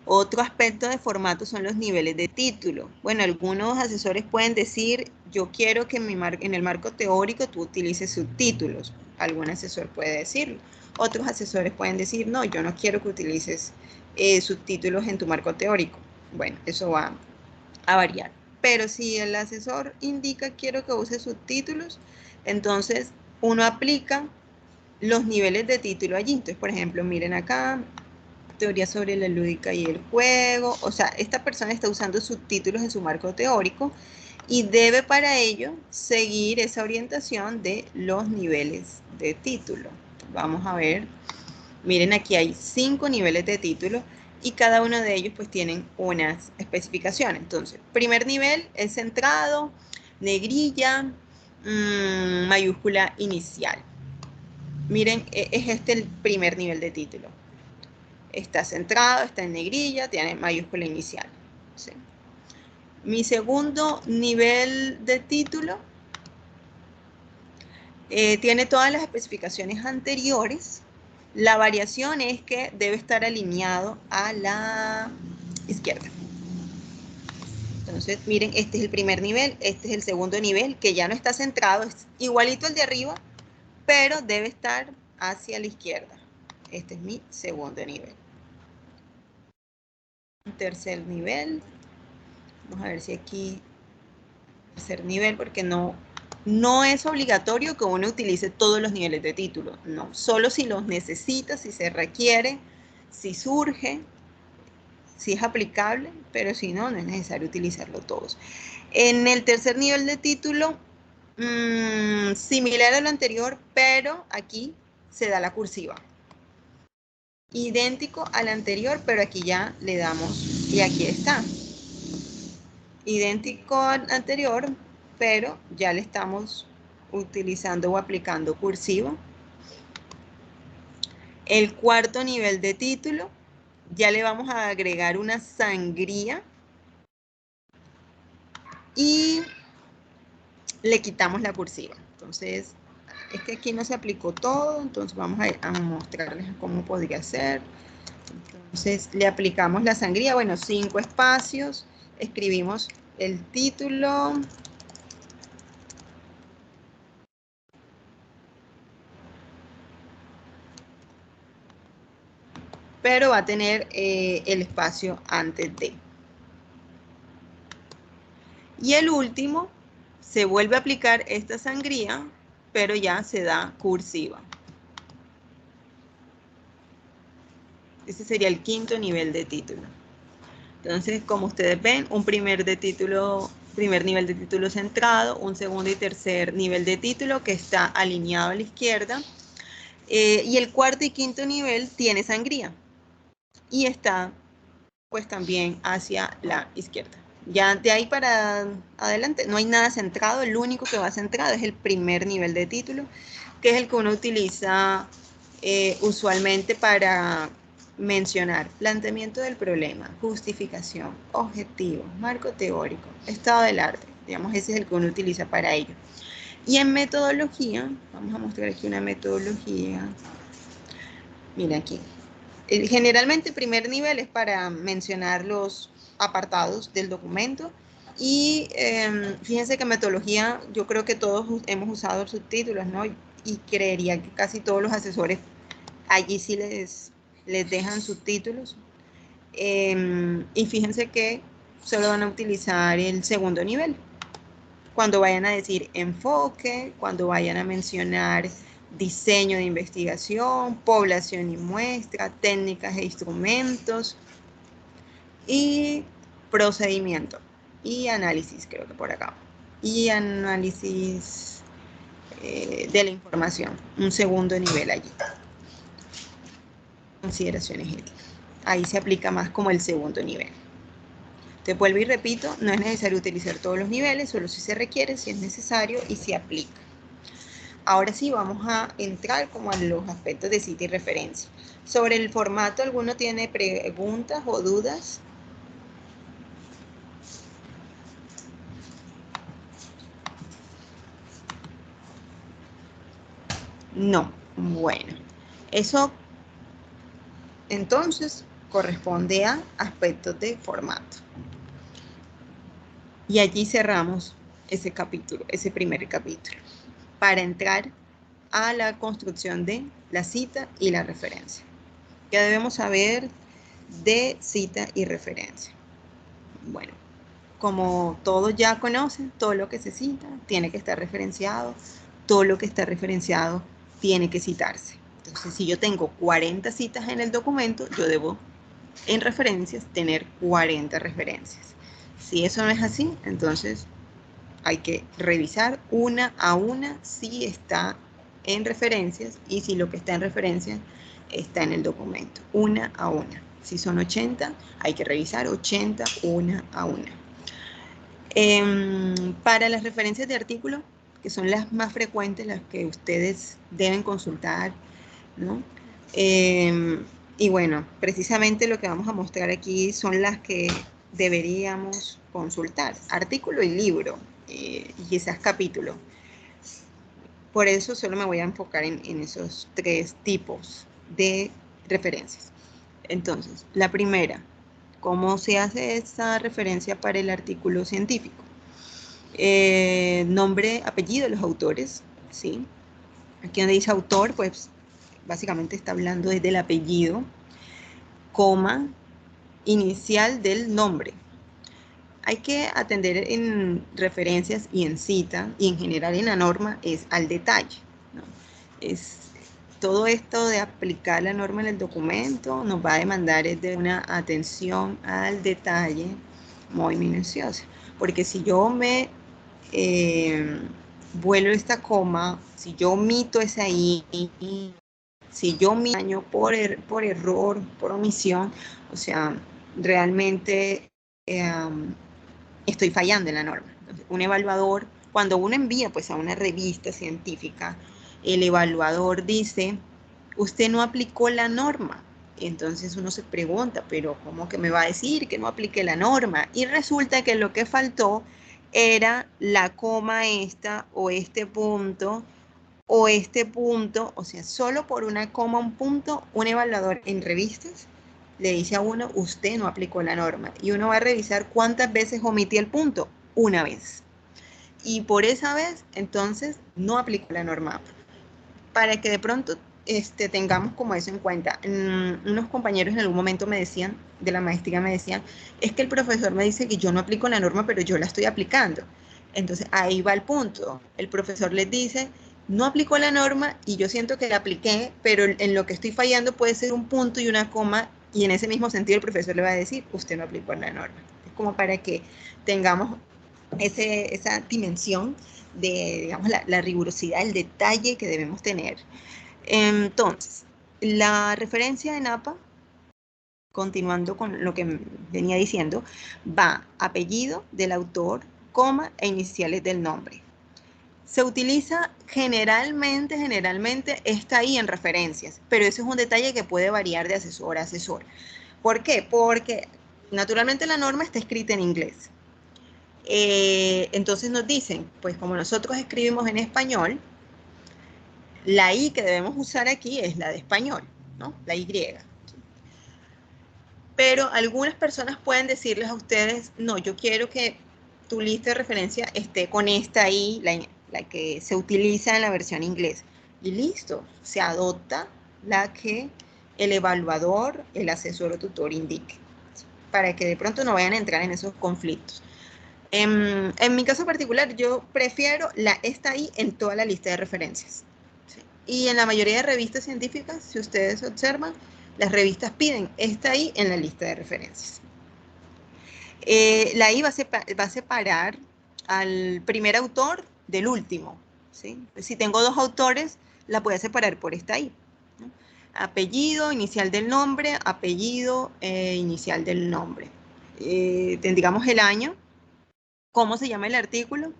Otro aspecto de formato son los niveles de título. Bueno, algunos asesores pueden decir, yo quiero que en el marco teórico tú utilices subtítulos. Algún asesor puede decirlo. Otros asesores pueden decir, no, yo no quiero que utilices subtítulos en tu marco teórico. Bueno, eso va a variar. Pero si el asesor indica, quiero que use subtítulos, entonces uno aplica los niveles de título allí. Entonces, por ejemplo, miren acá, teoría sobre la lúdica y el juego. O sea, esta persona está usando subtítulos en su marco teórico y debe para ello seguir esa orientación de los niveles de título. Vamos a ver, miren, aquí hay 5 niveles de título y cada uno de ellos pues tienen unas especificaciones. Entonces, primer nivel es centrado, negrilla, mayúscula inicial. Miren, es este el primer nivel de título. Está centrado, está en negrilla, tiene mayúscula inicial. ¿Sí? Mi segundo nivel de título tiene todas las especificaciones anteriores. La variación es que debe estar alineado a la izquierda. Entonces, miren, este es el primer nivel, este es el segundo nivel, que ya no está centrado, es igualito al de arriba, pero debe estar hacia la izquierda. Este es mi segundo nivel. Tercer nivel. Vamos a ver si aquí... Tercer nivel, porque no es obligatorio que uno utilice todos los niveles de título. No, solo si los necesita, si se requiere, si surge, si es aplicable, pero si no, no es necesario utilizarlo todos. En el tercer nivel de título, similar a lo anterior, pero aquí se da la cursiva. Idéntico al anterior, pero aquí ya le damos, y aquí está. Idéntico al anterior, pero ya le estamos utilizando o aplicando cursiva. El cuarto nivel de título, ya le vamos a agregar una sangría y le quitamos la cursiva. Entonces, es que aquí no se aplicó todo, entonces vamos a mostrarles cómo podría ser. Entonces, le aplicamos la sangría, bueno, 5 espacios, escribimos el título, pero va a tener el espacio antes de. Y el último, se vuelve a aplicar esta sangría, pero ya se da cursiva. Ese sería el quinto nivel de título. Entonces, como ustedes ven, un primer nivel de título centrado, un segundo y tercer nivel de título que está alineado a la izquierda, y el cuarto y quinto nivel tiene sangría y está pues también hacia la izquierda. Ya de ahí para adelante no hay nada centrado, el único que va centrado es el primer nivel de título, que es el que uno utiliza usualmente para mencionar planteamiento del problema, justificación, objetivo, marco teórico, estado del arte. Digamos, ese es el que uno utiliza para ello. Y en metodología, vamos a mostrar aquí una metodología. Mira aquí. Generalmente el primer nivel es para mencionar los apartados del documento y fíjense que en metodología yo creo que todos hemos usado subtítulos, ¿no? Y creería que casi todos los asesores allí sí les dejan subtítulos. Y fíjense que solo van a utilizar el segundo nivel. Cuando vayan a decir enfoque, cuando vayan a mencionar diseño de investigación, población y muestra, técnicas e instrumentos y procedimiento y análisis, creo que por acá. Y análisis de la información, un segundo nivel allí. Consideraciones éticas. Ahí se aplica más como el segundo nivel. Te vuelvo y repito, no es necesario utilizar todos los niveles, solo si se requiere, si es necesario y si aplica. Ahora sí vamos a entrar como a los aspectos de cita y referencia. Sobre el formato, ¿alguno tiene preguntas o dudas? No. Bueno, eso entonces corresponde a aspectos de formato. Y allí cerramos ese capítulo, ese primer capítulo, para entrar a la construcción de la cita y la referencia. ¿Qué debemos saber de cita y referencia? Bueno, como todos ya conocen, todo lo que se cita tiene que estar referenciado, todo lo que está referenciado tiene que citarse. Entonces, si yo tengo 40 citas en el documento, yo debo, en referencias, tener 40 referencias. Si eso no es así, entonces hay que revisar una a una si está en referencias y si lo que está en referencias está en el documento, una a una. Si son 80, hay que revisar 80 una a una. Para las referencias de artículos, que son las más frecuentes, las que ustedes deben consultar, ¿no? Y bueno, precisamente lo que vamos a mostrar aquí son las que deberíamos consultar, artículo y libro, y quizás capítulo. Por eso solo me voy a enfocar en esos tres tipos de referencias. Entonces, la primera, ¿cómo se hace esa referencia para el artículo científico? Nombre, apellido de los autores, ¿sí? Aquí donde dice autor, pues básicamente está hablando desde el apellido, coma, inicial del nombre. Hay que atender en referencias y en cita, y en general en la norma, es al detalle, ¿no? Todo esto de aplicar la norma en el documento nos va a demandar de una atención al detalle muy minuciosa, porque si yo me vuelo esta coma, si yo omito esa I, si yo me daño por error, por omisión, o sea, realmente estoy fallando en la norma. Entonces, un evaluador, cuando uno envía pues a una revista científica, el evaluador dice, usted no aplicó la norma. Entonces uno se pregunta, pero ¿cómo que me va a decir que no apliqué la norma? Y resulta que lo que faltó era la coma esta o este punto, o sea, solo por una coma, un punto, un evaluador en revistas le dice a uno, usted no aplicó la norma. Y uno va a revisar cuántas veces omití el punto. Una vez. Y por esa vez, entonces, no aplicó la norma. Para que de pronto tengamos como eso en cuenta. Unos compañeros en algún momento me decían, de la maestría me decían, es que el profesor me dice que yo no aplico la norma, pero yo la estoy aplicando. Entonces, ahí va el punto. El profesor les dice, no aplicó la norma y yo siento que la apliqué, pero en lo que estoy fallando puede ser un punto y una coma, y en ese mismo sentido el profesor le va a decir, usted no aplicó la norma. Es como para que tengamos esa dimensión de, digamos, la rigurosidad, el detalle que debemos tener. Entonces, la referencia en APA, continuando con lo que venía diciendo, va apellido del autor, coma e iniciales del nombre. Se utiliza generalmente está ahí en referencias, pero eso es un detalle que puede variar de asesor a asesor. ¿Por qué? Porque naturalmente la norma está escrita en inglés. Entonces nos dicen, pues como nosotros escribimos en español, la I que debemos usar aquí es la de español, ¿no? La Y. Pero algunas personas pueden decirles a ustedes, no, yo quiero que tu lista de referencia esté con esta I, la que se utiliza en la versión inglesa. Y listo, se adopta la que el evaluador, el asesor o tutor indique, para que de pronto no vayan a entrar en esos conflictos. En mi caso particular, yo prefiero esta I en toda la lista de referencias. ¿Sí? Y en la mayoría de revistas científicas, si ustedes observan, las revistas piden esta I en la lista de referencias. La I va a separar al primer autor del último. ¿Sí? Si tengo dos autores, la voy a separar por esta I, ¿no? Apellido, inicial del nombre, apellido, inicial del nombre. Tendríamos el año, cómo se llama el artículo,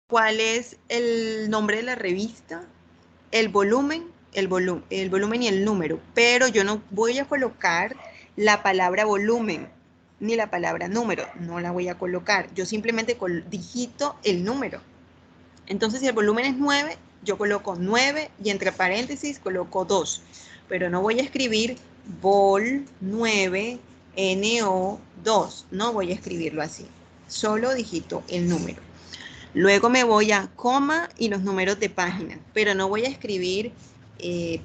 cuál es el nombre de la revista, el volumen y el número, pero yo no voy a colocar la palabra volumen ni la palabra número, no la voy a colocar, yo simplemente digito el número. Entonces, si el volumen es 9, yo coloco 9 y entre paréntesis coloco 2, pero no voy a escribir vol 9 NO 2, no voy a escribirlo así, solo digito el número. Luego me voy a coma y los números de página, pero no voy a escribir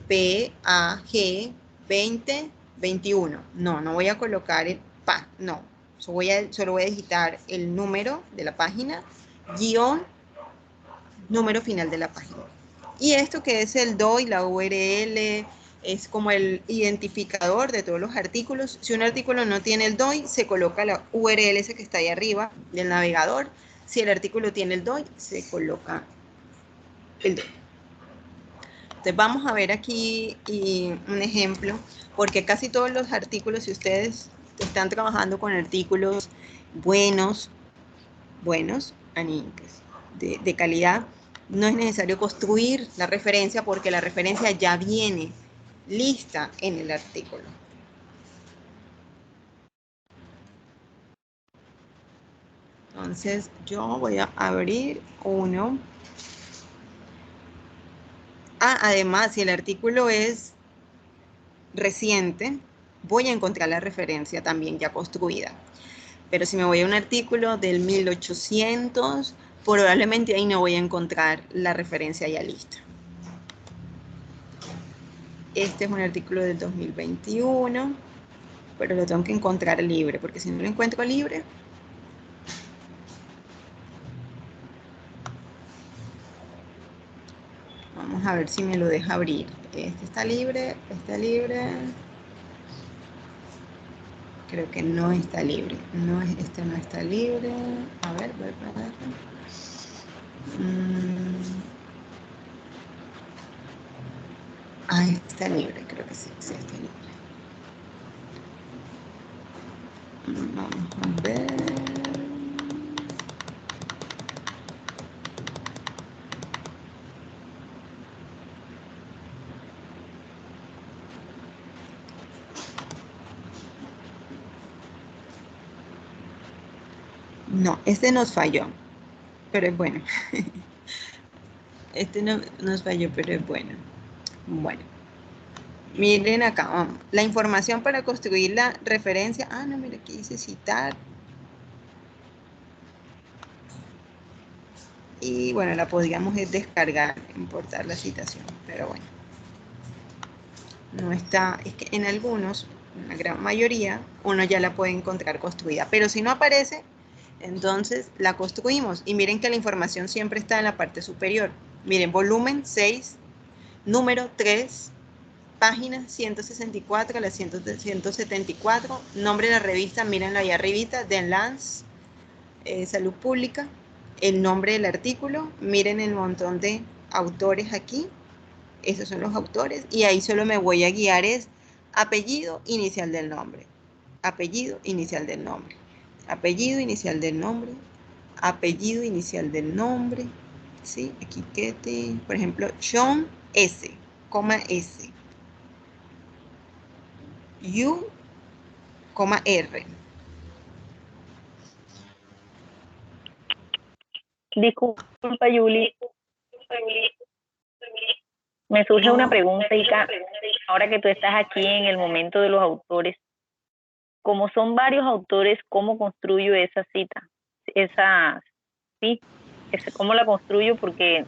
PAG 20 21. No voy a colocar el PA, no. Solo voy a digitar el número de la página, guión, número final de la página. Y esto que es el DOI, la URL, es como el identificador de todos los artículos. Si un artículo no tiene el DOI, se coloca la URL ese que está ahí arriba del navegador. Si el artículo tiene el DOI, se coloca el DOI. Entonces vamos a ver aquí un ejemplo, porque casi todos los artículos, si ustedes están trabajando con artículos buenos, de calidad, no es necesario construir la referencia porque la referencia ya viene lista en el artículo. Entonces yo voy a abrir uno. Además, si el artículo es reciente, voy a encontrar la referencia también ya construida. Pero si me voy a un artículo del 1800, probablemente ahí no voy a encontrar la referencia ya lista. Este es un artículo del 2021, pero lo tengo que encontrar libre, porque si no lo encuentro libre, vamos a ver si me lo deja abrir. Este está libre, está libre. Creo que no está libre. No, este no está libre. A ver, voy a ver. Está libre, creo que sí, sí está libre. Vamos a ver. No, este nos falló, pero es bueno. Este no nos falló, pero es bueno. Bueno. Miren acá, vamos. La información para construir la referencia. No, mira, aquí dice citar. Y bueno, la podríamos descargar, importar la citación, pero bueno. No está, es que en algunos, en la gran mayoría, uno ya la puede encontrar construida. Pero si no aparece, entonces la construimos. Y miren que la información siempre está en la parte superior. Miren, volumen 6, número 3, página 164 a la 174, nombre de la revista, mírenlo ahí arribita, Den Lance, Salud Pública, el nombre del artículo, miren el montón de autores aquí, esos son los autores, y ahí solo me voy a guiar es apellido inicial del nombre, apellido inicial del nombre, apellido inicial del nombre, apellido inicial del nombre, ¿sí? Aquí quede, por ejemplo, John S, coma S, U, R. Disculpa, Yuli. Me surge una pregunta, Ica, ahora que tú estás aquí en el momento de los autores. Como son varios autores, ¿cómo construyo esa cita? ¿Cómo la construyo? Porque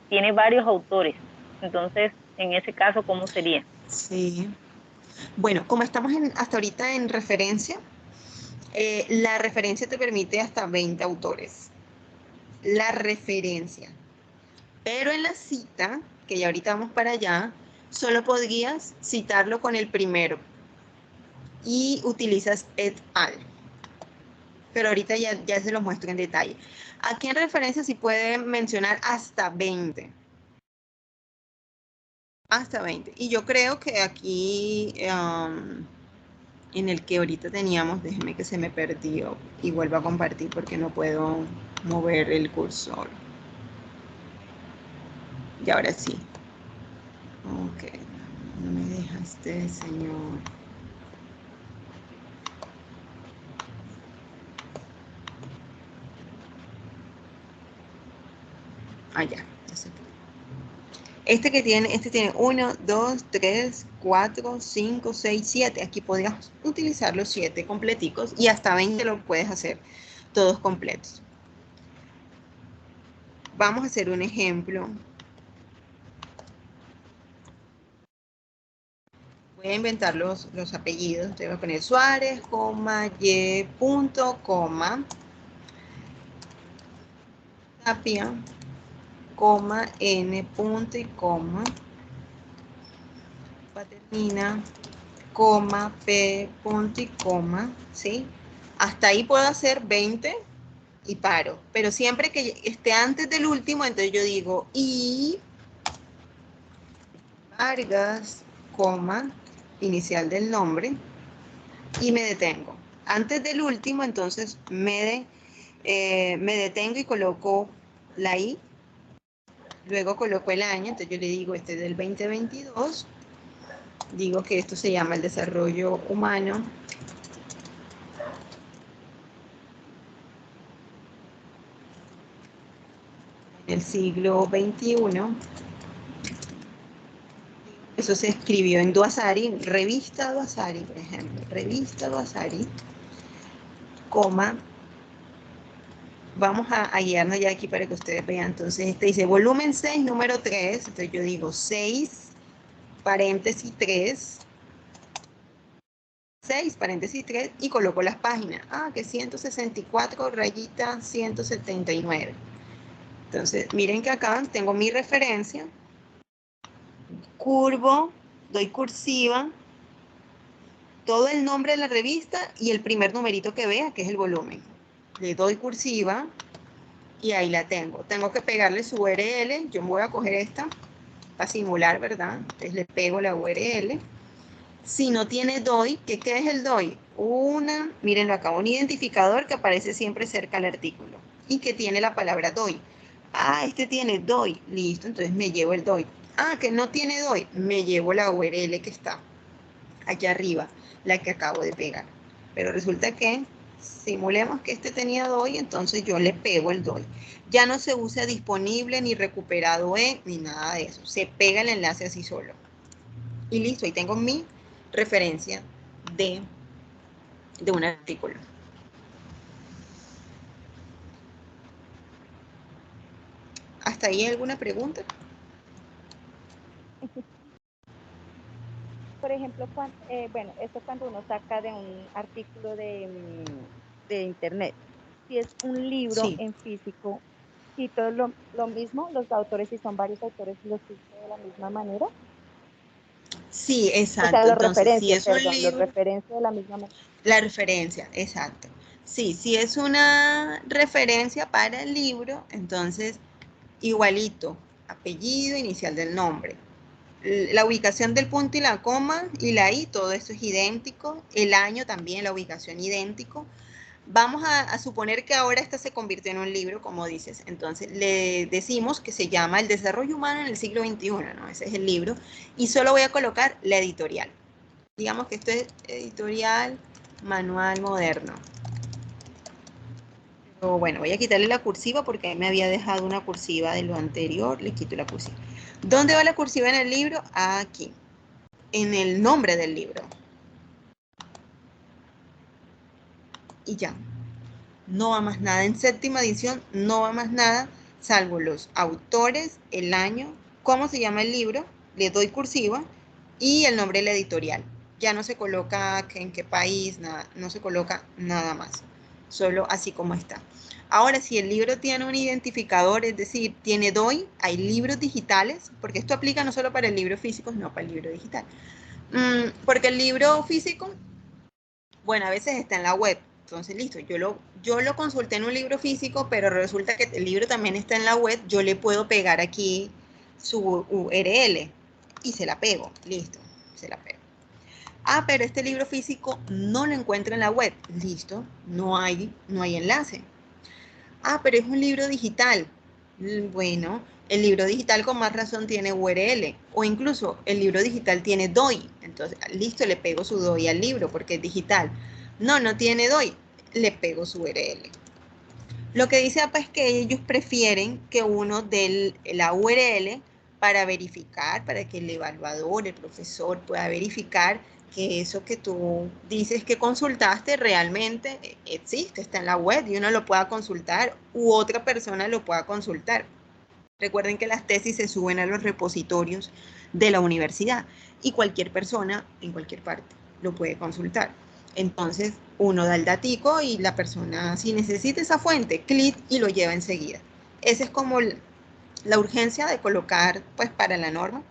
tiene varios autores. Entonces, en ese caso, ¿cómo sería? Sí. Bueno, como estamos hasta ahorita en referencia, la referencia te permite hasta 20 autores. La referencia. Pero en la cita, que ya ahorita vamos para allá, solo podrías citarlo con el primero. Y utilizas et al. Pero ahorita ya se los muestro en detalle. Aquí en referencia sí puede mencionar hasta 20. Hasta 20. Y yo creo que aquí, en el que ahorita teníamos, déjeme que se me perdió y vuelvo a compartir porque no puedo mover el cursor. Y ahora sí. Ok. No me deja este señor. Ya se fue. Este tiene 1, 2, 3, 4, 5, 6, 7. Aquí podrías utilizar los 7 completicos y hasta 20 lo puedes hacer todos completos. Vamos a hacer un ejemplo. Voy a inventar los apellidos. Te voy a poner Suárez, Y, punto, Tapia, coma, n punto y coma, termina, coma, p punto y coma, ¿sí? Hasta ahí puedo hacer 20 y paro, pero siempre que esté antes del último, entonces yo digo y Vargas, coma, inicial del nombre, y me detengo. Antes del último, entonces me detengo y coloco la I, luego coloco el año, entonces yo le digo este es del 2022, digo que esto se llama el desarrollo humano en el siglo XXI. Eso se escribió en Duasari, revista Duasari, por ejemplo, revista Duasari, coma, vamos a guiarnos ya aquí para que ustedes vean. Entonces, este dice volumen 6, número 3, entonces yo digo 6, paréntesis 3, 6, paréntesis 3, y coloco las páginas. Que 164, rayita 179. Entonces, miren que acá tengo mi referencia, curvo, doy cursiva, todo el nombre de la revista y el primer numerito que vea, que es el volumen. Le doy cursiva y ahí la tengo. Tengo que pegarle su URL. Yo me voy a coger esta para simular, ¿verdad? Entonces le pego la URL. Si no tiene DOI, ¿qué es el DOI? Mírenlo acá, un identificador que aparece siempre cerca al artículo y que tiene la palabra DOI. Este tiene DOI, listo, entonces me llevo el DOI. Que no tiene DOI, me llevo la URL que está aquí arriba, la que acabo de pegar. Pero resulta que simulemos que este tenía DOI, entonces yo le pego el DOI. Ya no se usa disponible, ni recuperado ni nada de eso. Se pega el enlace así solo. Y listo, ahí tengo mi referencia de un artículo. ¿Hasta ahí alguna pregunta? Por ejemplo, bueno, esto cuando uno saca de un artículo de internet, si es un libro Sí. en físico, y todo lo mismo, los autores, si son varios autores, los cito de la misma manera. Sí, exacto. O sea, los Entonces, si referencio, es un perdón, los libro, referencio de la misma manera. la referencia, exacto. Sí, si es una referencia para el libro, entonces igualito, apellido, inicial del nombre. La ubicación del punto y la coma y la I, todo eso es idéntico. El año también, la ubicación idéntico. Vamos a suponer que ahora esta se convirtió en un libro, como dices. Entonces le decimos que se llama El desarrollo humano en el siglo XXI, ¿no? Ese es el libro. Y solo voy a colocar la editorial. Digamos que esto es editorial Manual Moderno. Pero bueno, voy a quitarle la cursiva porque me había dejado una cursiva de lo anterior. Le quito la cursiva. ¿Dónde va la cursiva en el libro? Aquí, en el nombre del libro. Y ya. No va más nada. En séptima edición no va más nada, salvo los autores, el año, cómo se llama el libro, le doy cursiva y el nombre de la editorial. Ya no se coloca en qué país, nada, no se coloca nada más. Solo así como está. Ahora, si el libro tiene un identificador, es decir, tiene DOI, hay libros digitales, porque esto aplica no solo para el libro físico, sino para el libro digital. Porque el libro físico, bueno, a veces está en la web. Entonces, listo, yo lo consulté en un libro físico, pero resulta que el libro también está en la web. Yo le puedo pegar aquí su URL y se la pego. Listo, se la pego. Pero este libro físico no lo encuentro en la web. Listo, no hay enlace. Pero es un libro digital. Bueno, el libro digital con más razón tiene URL. O incluso el libro digital tiene DOI. Entonces, listo, le pego su DOI al libro porque es digital. No tiene DOI. Le pego su URL. Lo que dice APA es que ellos prefieren que uno dé la URL para verificar, para que el evaluador, el profesor pueda verificar que eso que tú dices que consultaste realmente existe, está en la web y uno lo pueda consultar u otra persona lo pueda consultar. Recuerden que las tesis se suben a los repositorios de la universidad y cualquier persona en cualquier parte lo puede consultar. Entonces, uno da el datico y la persona, si necesita esa fuente, clic y lo lleva enseguida. Ese es como la urgencia de colocar, pues, para la norma,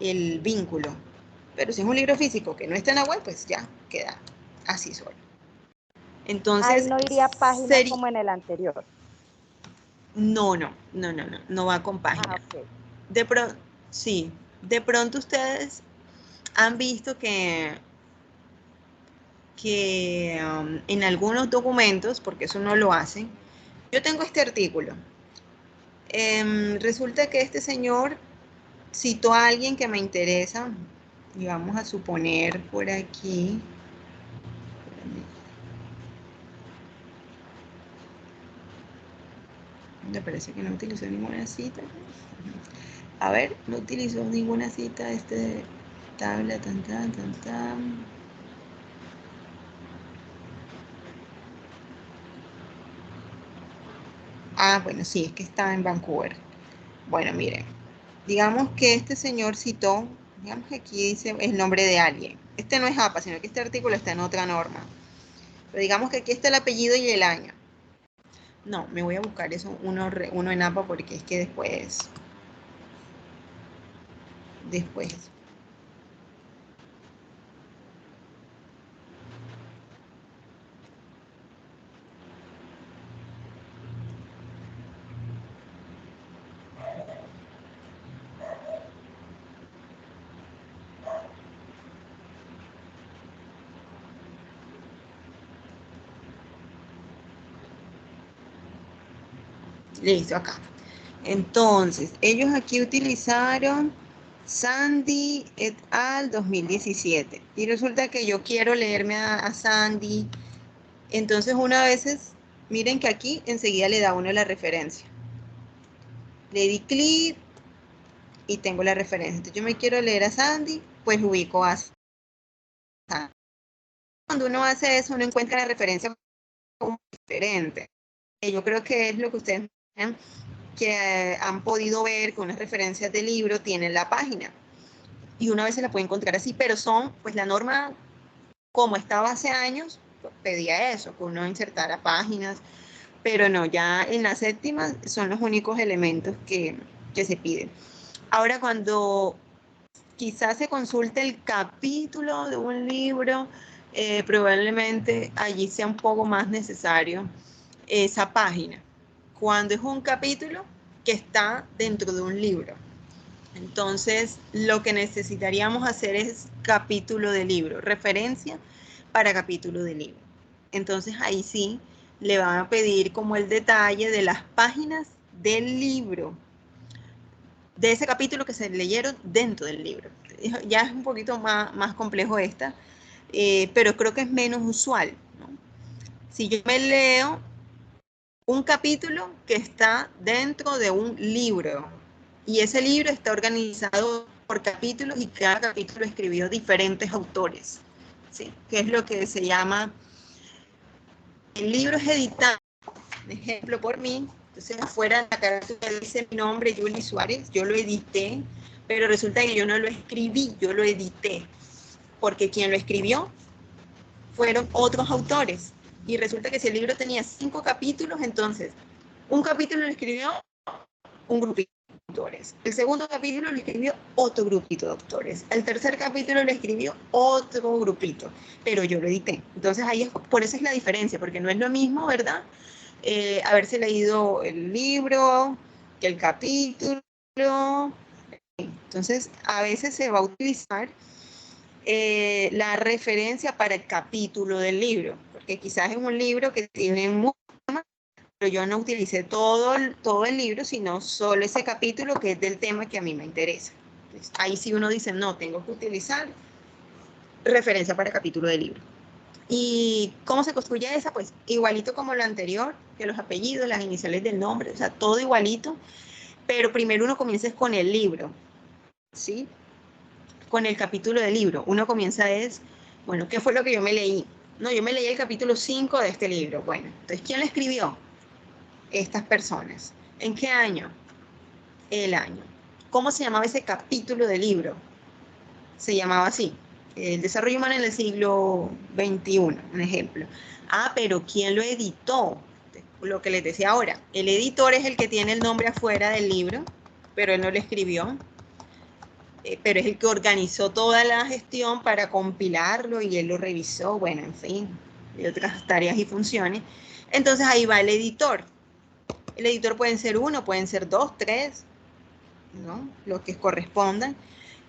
el vínculo. Pero si es un libro físico que no está en la web, pues ya queda así solo. Ahí Entonces, no iría página sería... como en el anterior. No va con Ah, página. ok. De pronto, sí, de pronto ustedes han visto que en algunos documentos, porque eso no lo hacen, yo tengo este artículo. Resulta que este señor citó a alguien que me interesa, y vamos a suponer por aquí, me parece que no utilizó ninguna cita. A ver, no utilizó ninguna cita, tabla, tan. Ah, bueno, sí, es que está en Vancouver. Bueno, miren, digamos que este señor citó, digamos que aquí dice el nombre de alguien. Este no es APA, sino que este artículo está en otra norma. Pero digamos que aquí está el apellido y el año. No, me voy a buscar eso, uno en APA, porque es que después. Listo, acá. Entonces, ellos aquí utilizaron Sandy et al. 2017. Y resulta que yo quiero leerme a Sandy. Entonces, una veces, miren que aquí enseguida le da uno la referencia. Le di clic y tengo la referencia. Entonces, yo me quiero leer a Sandy, pues ubico a Sandy. Cuando uno hace eso, uno encuentra la referencia como diferente. Yo creo que es lo que ustedes que han podido ver con unas referencias de libro, tienen la página. Y una vez se la puede encontrar así, pero son, pues la norma, como estaba hace años, pedía eso, que uno insertara páginas, pero no, ya en la séptima son los únicos elementos que se piden. Ahora, cuando quizás se consulte el capítulo de un libro, probablemente allí sea un poco más necesario esa página. Cuando es un capítulo que está dentro de un libro. Entonces, lo que necesitaríamos hacer es capítulo de libro, referencia para capítulo de libro. Entonces, ahí sí le van a pedir como el detalle de las páginas del libro, de ese capítulo que se leyeron dentro del libro. Ya es un poquito más complejo esta, pero creo que es menos usual, ¿no? Si yo me leo un capítulo que está dentro de un libro y ese libro está organizado por capítulos y cada capítulo escribió diferentes autores, ¿sí? Que es lo que se llama, el libro es editado, por ejemplo, por mí. Entonces afuera de la carátula dice mi nombre, Julie Suárez, yo lo edité, pero resulta que yo no lo escribí, yo lo edité, porque quien lo escribió fueron otros autores. Y resulta que si el libro tenía 5 capítulos, entonces un capítulo lo escribió un grupito de autores. El segundo capítulo lo escribió otro grupito de autores. El tercer capítulo lo escribió otro grupito, pero yo lo edité. Entonces ahí por eso es la diferencia, porque no es lo mismo, ¿verdad? Haberse leído el libro que el capítulo. Entonces a veces se va a utilizar la referencia para el capítulo del libro, porque quizás es un libro que tiene mucho más, pero yo no utilicé todo el libro, sino solo ese capítulo que es del tema que a mí me interesa. Entonces, ahí sí uno dice, no, tengo que utilizar referencia para capítulo del libro. ¿Y cómo se construye esa? Pues igualito como lo anterior, que los apellidos, las iniciales del nombre, o sea, todo igualito, pero primero uno comienza con el libro, ¿sí? Con el capítulo del libro. Uno comienza bueno, ¿qué fue lo que yo me leí? No, yo me leí el capítulo 5 de este libro. Bueno, entonces, ¿quién lo escribió? Estas personas. ¿En qué año? El año. ¿Cómo se llamaba ese capítulo del libro? Se llamaba así, el desarrollo humano en el siglo XXI, un ejemplo. Ah, pero ¿quién lo editó? Lo que les decía ahora, el editor es el que tiene el nombre afuera del libro, pero él no lo escribió. Pero es el que organizó toda la gestión para compilarlo y él lo revisó, bueno, en fin, y otras tareas y funciones. Entonces ahí va el editor. El editor pueden ser uno, pueden ser dos, tres, ¿no? Los que correspondan.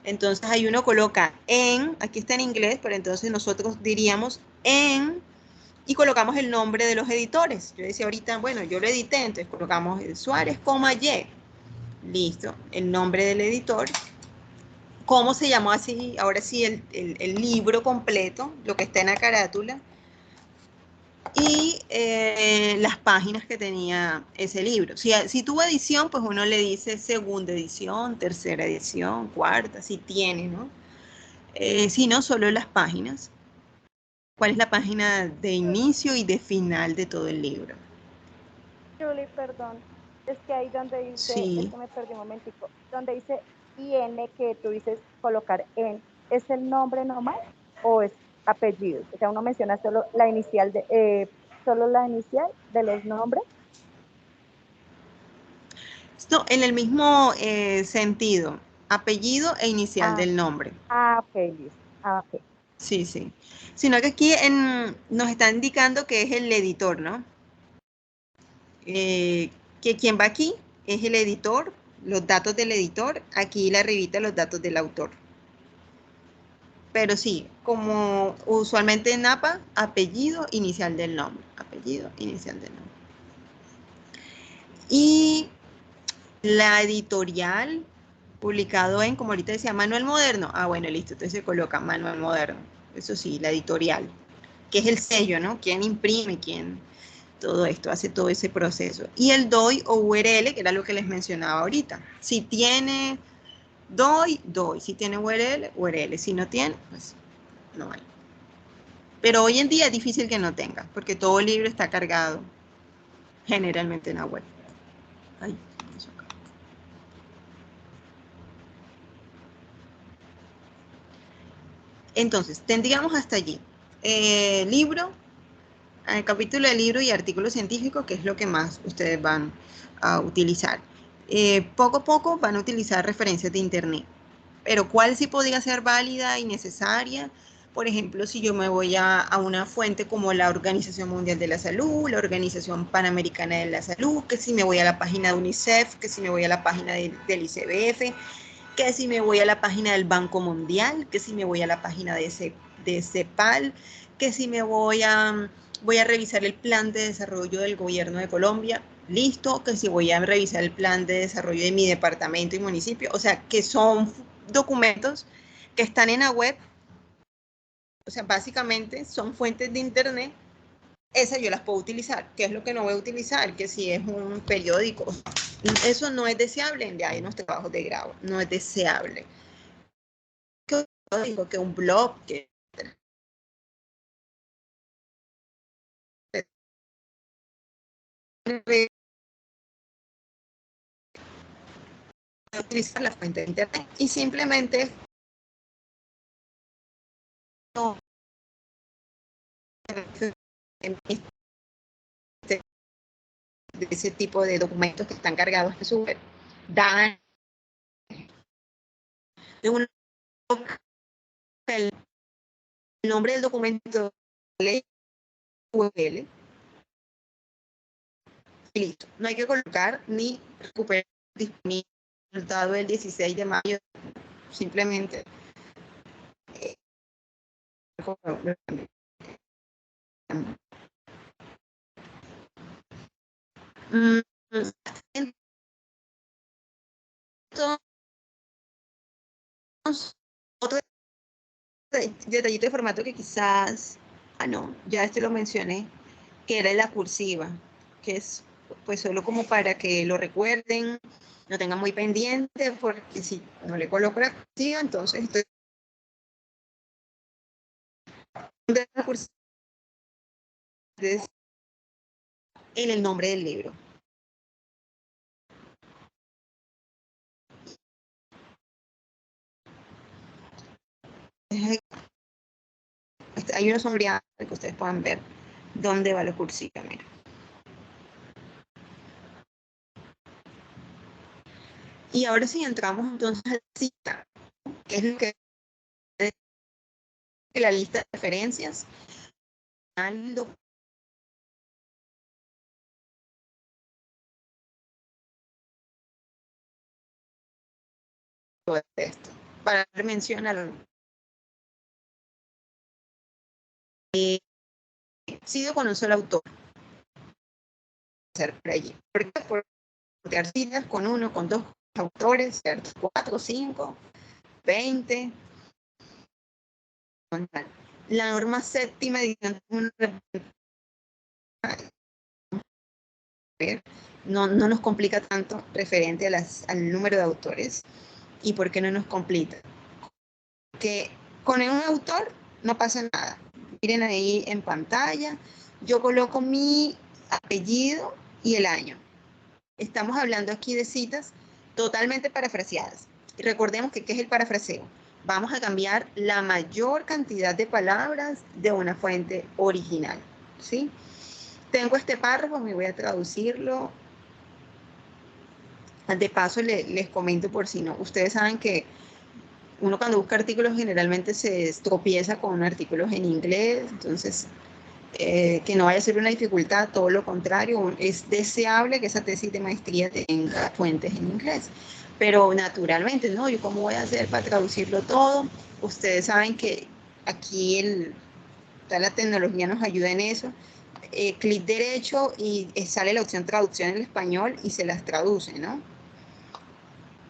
Entonces ahí uno coloca en, aquí está en inglés, pero entonces nosotros diríamos en, y colocamos el nombre de los editores. Yo decía ahorita, bueno, yo lo edité, entonces colocamos Suárez, Y. Listo, el nombre del editor. ¿Cómo se llamó así? Ahora sí, el libro completo, lo que está en la carátula, y las páginas que tenía ese libro. Si tuvo edición, pues uno le dice segunda edición, tercera edición, cuarta, si tiene, ¿no? Si no, solo las páginas. ¿Cuál es la página de inicio y de final de todo el libro? Julie, perdón, es que ahí donde dice, es Sí. que me perdí un momentico, donde dice IN, que tú dices colocar en, ¿es el nombre nomás o es apellido? O sea, uno menciona solo la inicial de los nombres. No, en el mismo sentido, apellido e inicial Ah, del nombre. ok, listo. Ah, ok. Sí, sí. Sino que aquí nos está indicando que es el editor, ¿no? Que quien va aquí es el editor, los datos del editor, aquí la arribita los datos del autor. Pero sí, como usualmente en APA, apellido inicial del nombre. Apellido inicial del nombre. Y la editorial, publicado en, como ahorita decía, Manual Moderno. Ah, bueno, listo, entonces se coloca Manual Moderno. Eso sí, la editorial, que es el sello, ¿no? ¿Quién imprime? ¿Quién? Todo esto, hace todo ese proceso. Y el DOI o URL, que era lo que les mencionaba ahorita. Si tiene DOI, DOI. Si tiene URL, URL. Si no tiene, pues no hay. Pero hoy en día es difícil que no tenga, porque todo el libro está cargado generalmente en la web. Ay, eso acá. Entonces, tendríamos hasta allí. Libro, el capítulo de libro y artículo científico, que es lo que más ustedes van a utilizar. Poco a poco van a utilizar referencias de internet, pero ¿cuál sí podría ser válida y necesaria? Por ejemplo, si yo me voy a una fuente como la Organización Mundial de la Salud, la Organización Panamericana de la Salud, que si me voy a la página de UNICEF, que si me voy a la página del ICBF, que si me voy a la página del Banco Mundial, que si me voy a la página de CEPAL, que si me voy a revisar el plan de desarrollo del gobierno de Colombia, listo, que si voy a revisar el plan de desarrollo de mi departamento y municipio, o sea, que son documentos que están en la web, o sea, básicamente son fuentes de internet, esas yo las puedo utilizar. ¿Qué es lo que no voy a utilizar? Que si es un periódico, eso no es deseable ya en los trabajos de grado, no es deseable. ¿Qué digo? Que un blog, que utilizar la fuente de internet y simplemente no de ese tipo de documentos que están cargados en su web, dan de un el nombre del documento ley URL y listo. No hay que colocar ni recuperar disponible resultado del 16 de mayo, simplemente otro detallito de formato que quizás, no, ya este lo mencioné, que era la cursiva, que es pues solo como para que lo recuerden, lo tengan muy pendiente, porque si no le coloco la cursiva, entonces estoy de la cursiva en el nombre del libro. Hay una sombreada para que ustedes puedan ver dónde va la cursiva, mira. Y ahora sí entramos entonces a la cita, que es lo que es la lista de referencias al documento de texto. Para mencionar, sido con un solo autor. Por allí. ¿Por qué? Por citas con uno, con dos autores, 4, 5, 20. La norma séptima no nos complica tanto referente al número de autores. ¿Y por qué no nos complica? Que con un autor no pasa nada. Miren ahí en pantalla, yo coloco mi apellido y el año. Estamos hablando aquí de citas totalmente parafraseadas. Y recordemos que ¿qué es el parafraseo? Vamos a cambiar la mayor cantidad de palabras de una fuente original, ¿sí? Tengo este párrafo, me voy a traducirlo. De paso les comento por si no. Ustedes saben que uno cuando busca artículos generalmente se tropieza con artículos en inglés, entonces que no vaya a ser una dificultad, todo lo contrario, es deseable que esa tesis de maestría tenga fuentes en inglés, pero naturalmente, ¿no? ¿Yo cómo voy a hacer para traducirlo todo? Ustedes saben que aquí la tecnología nos ayuda en eso. Clic derecho y sale la opción traducción en español y se las traduce, ¿no?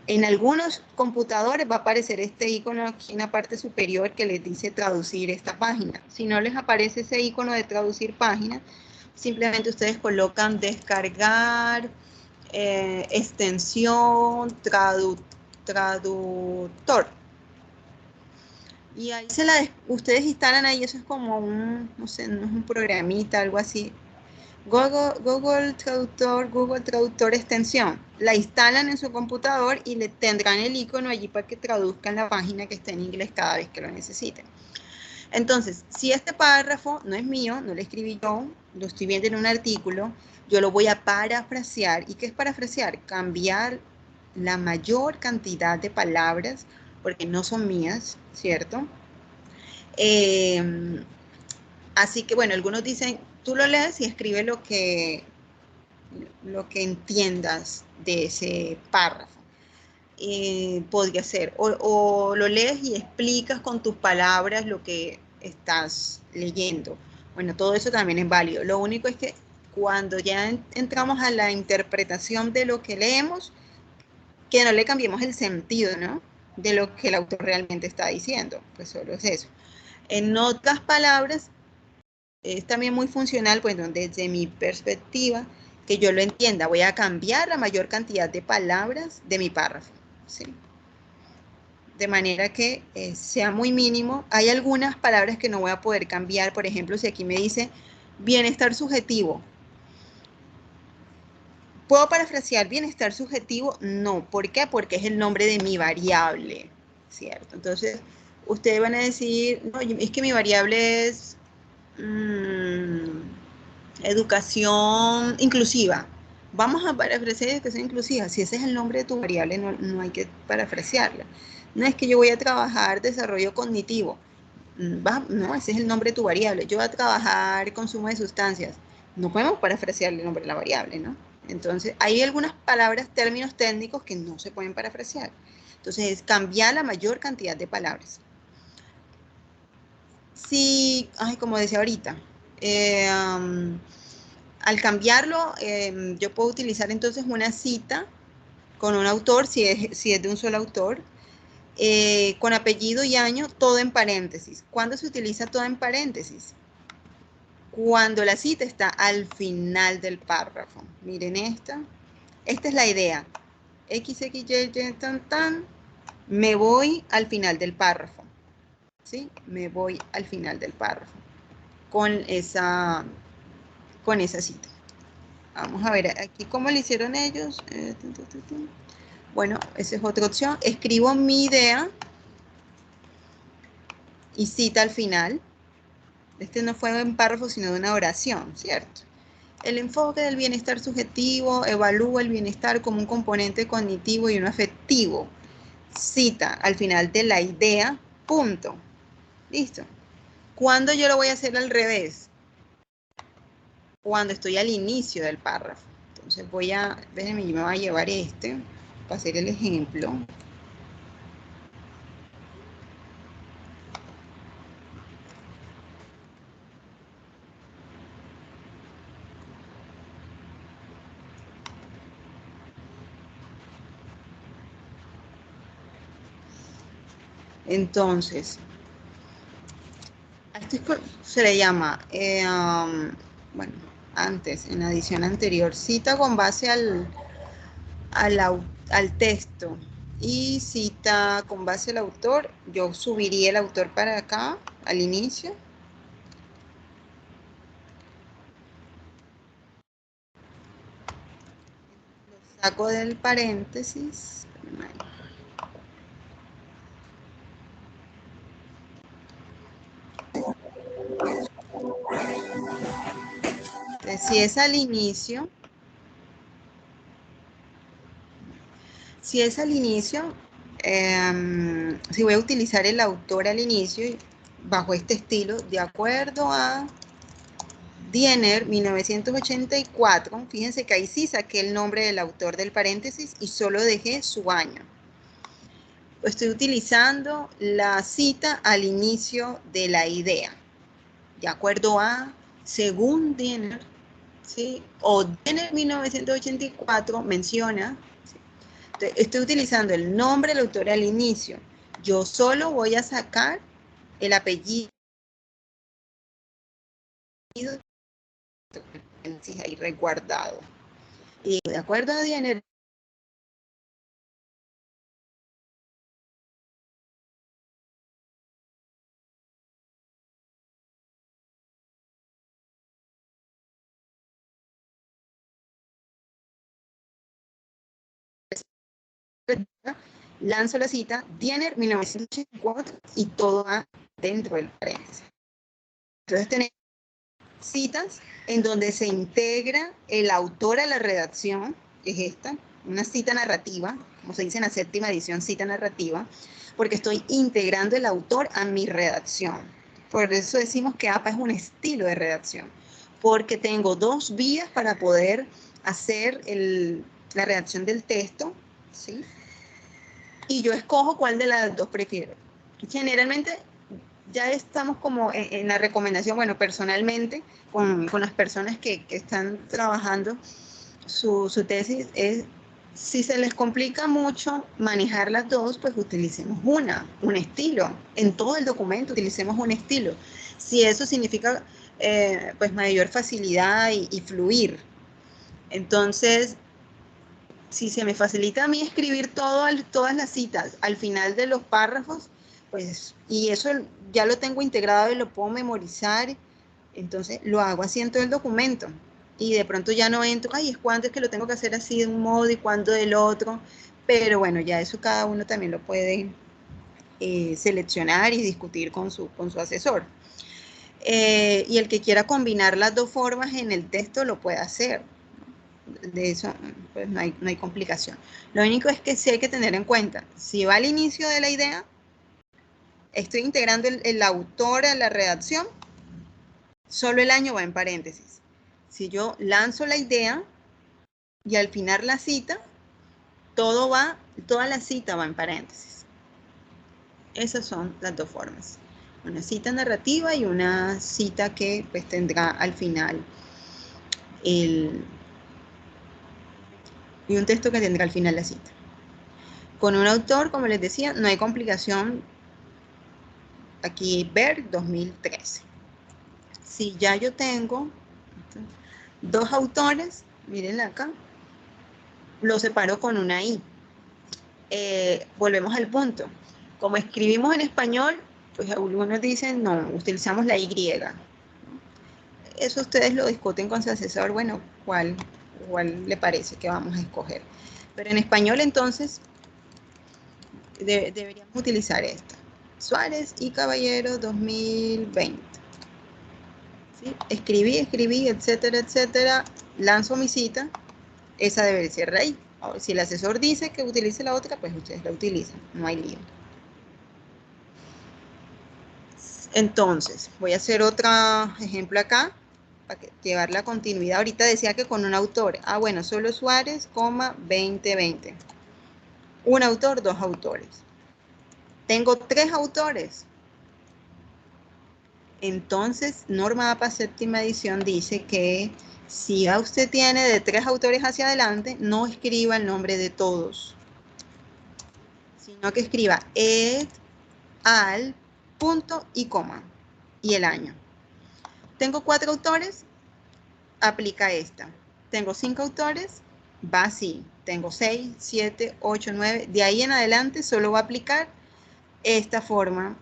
En algunos computadores va a aparecer este icono aquí en la parte superior que les dice traducir esta página. Si no les aparece ese icono de traducir página, simplemente ustedes colocan descargar, extensión, traductor. Y ahí ustedes instalan ahí, eso es como no sé, no es un programita, algo así. Google Traductor extensión. La instalan en su computador y le tendrán el icono allí para que traduzcan la página que está en inglés cada vez que lo necesiten. Entonces, si este párrafo no es mío, no lo escribí yo, lo estoy viendo en un artículo, yo lo voy a parafrasear. ¿Y qué es parafrasear? Cambiar la mayor cantidad de palabras, porque no son mías, ¿cierto? Así que, bueno, algunos dicen, tú lo lees y escribe lo que entiendas de ese párrafo. Podría ser, o lo lees y explicas con tus palabras lo que estás leyendo. Bueno, todo eso también es válido. Lo único es que cuando ya entramos a la interpretación de lo que leemos, que no le cambiemos el sentido, ¿no? De lo que el autor realmente está diciendo. Pues solo es eso. En otras palabras, es también muy funcional, bueno, desde mi perspectiva, que yo lo entienda. Voy a cambiar la mayor cantidad de palabras de mi párrafo, ¿sí? De manera que sea muy mínimo. Hay algunas palabras que no voy a poder cambiar. Por ejemplo, si aquí me dice bienestar subjetivo, ¿puedo parafrasear bienestar subjetivo? No. ¿Por qué? Porque es el nombre de mi variable, ¿cierto? Entonces, ustedes van a decir, no, es que mi variable es educación inclusiva. Vamos a parafrasear educación inclusiva. Si ese es el nombre de tu variable, no hay que parafrasearla. No es que yo voy a trabajar desarrollo cognitivo. No, ese es el nombre de tu variable. Yo voy a trabajar consumo de sustancias. No podemos parafrasear el nombre de la variable, ¿no? Entonces, hay algunas palabras, términos técnicos que no se pueden parafrasear. Entonces, es cambiar la mayor cantidad de palabras. Sí, como decía ahorita, al cambiarlo, yo puedo utilizar entonces una cita con un autor, si es de un solo autor, con apellido y año, todo en paréntesis. ¿Cuándo se utiliza todo en paréntesis? Cuando la cita está al final del párrafo. Miren esta. Esta es la idea. XXY, tan, me voy al final del párrafo. ¿Sí? Me voy al final del párrafo. Con esa cita. Vamos a ver aquí cómo lo hicieron ellos. Bueno, esa es otra opción. Escribo mi idea y cita al final. Este no fue un párrafo, sino de una oración, ¿cierto? El enfoque del bienestar subjetivo evalúa el bienestar como un componente cognitivo y uno afectivo. Cita al final de la idea, punto. Listo. ¿Cuándo yo lo voy a hacer al revés? Cuando estoy al inicio del párrafo. Entonces déjenme, yo me voy a llevar este para hacer el ejemplo. Entonces, a esto se le llama, bueno, antes, en la edición anterior, cita con base al texto y cita con base al autor. Yo subiría el autor para acá, al inicio. Lo saco del paréntesis. Si es al inicio, si voy a utilizar el autor al inicio, bajo este estilo, de acuerdo a Diener, 1984, fíjense que ahí sí saqué el nombre del autor del paréntesis y solo dejé su año. Estoy utilizando la cita al inicio de la idea, de acuerdo a, según Diener, ¿sí? O Diener 1984 menciona, ¿sí? Estoy utilizando el nombre del autor al inicio. Yo solo voy a sacar el apellido ahí resguardado. Y de acuerdo a Diener, lanzo la cita, Diener 1984 y todo va dentro del paréntesis. Entonces tenemos citas en donde se integra el autor a la redacción, que es esta, una cita narrativa, como se dice en la séptima edición, cita narrativa, porque estoy integrando el autor a mi redacción. Por eso decimos que APA es un estilo de redacción, porque tengo dos vías para poder hacer la redacción del texto, ¿sí? Y yo escojo cuál de las dos prefiero. Generalmente ya estamos como en la recomendación, bueno, personalmente, con las personas que están trabajando su tesis, es si se les complica mucho manejar las dos, pues utilicemos un estilo. En todo el documento utilicemos un estilo. Si eso significa pues mayor facilidad y fluir. Entonces, si se me facilita a mí escribir todas las citas al final de los párrafos, pues, y eso ya lo tengo integrado y lo puedo memorizar, entonces lo hago así en todo el documento. Y de pronto ya no entro, ay, es cuándo es que lo tengo que hacer así de un modo y cuándo del otro. Pero bueno, ya eso cada uno también lo puede seleccionar y discutir con su asesor. Y el que quiera combinar las dos formas en el texto lo puede hacer. De eso pues no hay complicación. Lo único es que sí hay que tener en cuenta, si va al inicio de la idea, estoy integrando el autor a la redacción, solo el año va en paréntesis. Si yo lanzo la idea y al final la cita, toda la cita va en paréntesis. Esas son las dos formas. Una cita narrativa y una cita que pues tendrá al final y un texto que tendrá al final la cita. Con un autor, como les decía, no hay complicación. Aquí ver 2013. Si ya yo tengo dos autores, miren acá, lo separo con una I. Volvemos al punto. Como escribimos en español, pues algunos dicen, no, utilizamos la Y. Eso ustedes lo discuten con su asesor, bueno, cuál le parece que vamos a escoger. Pero en español, entonces, deberíamos utilizar esta. Suárez y Caballero 2020. ¿sí? Escribí, etcétera, etcétera, lanzo mi cita, esa debe ser raíz. Ahora, si el asesor dice que utilice la otra, pues ustedes la utilizan, no hay lío. Entonces, voy a hacer otro ejemplo acá, para llevar la continuidad. Ahorita decía que con un autor. Ah, bueno, solo Suárez, 2020. Un autor, dos autores. Tengo tres autores. Entonces, norma APA séptima edición dice que si ya usted tiene de tres autores hacia adelante, no escriba el nombre de todos, sino que escriba et al, punto y coma, y el año. Tengo cuatro autores, aplica esta. Tengo cinco autores, va así. Tengo 6, 7, 8, 9. De ahí en adelante solo va a aplicar esta forma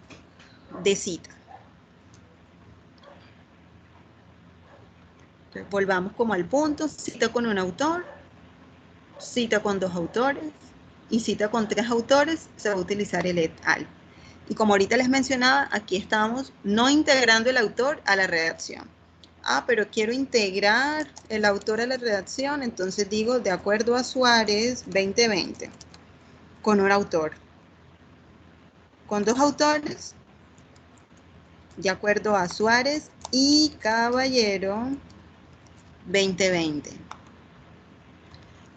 de cita. Entonces, volvamos como al punto. Cita con un autor, cita con dos autores y cita con tres autores. Se va a utilizar el et al. Y como ahorita les mencionaba, aquí estamos no integrando el autor a la redacción. Ah, pero quiero integrar el autor a la redacción, entonces digo, de acuerdo a Suárez 2020, con un autor. Con dos autores, de acuerdo a Suárez y Caballero 2020.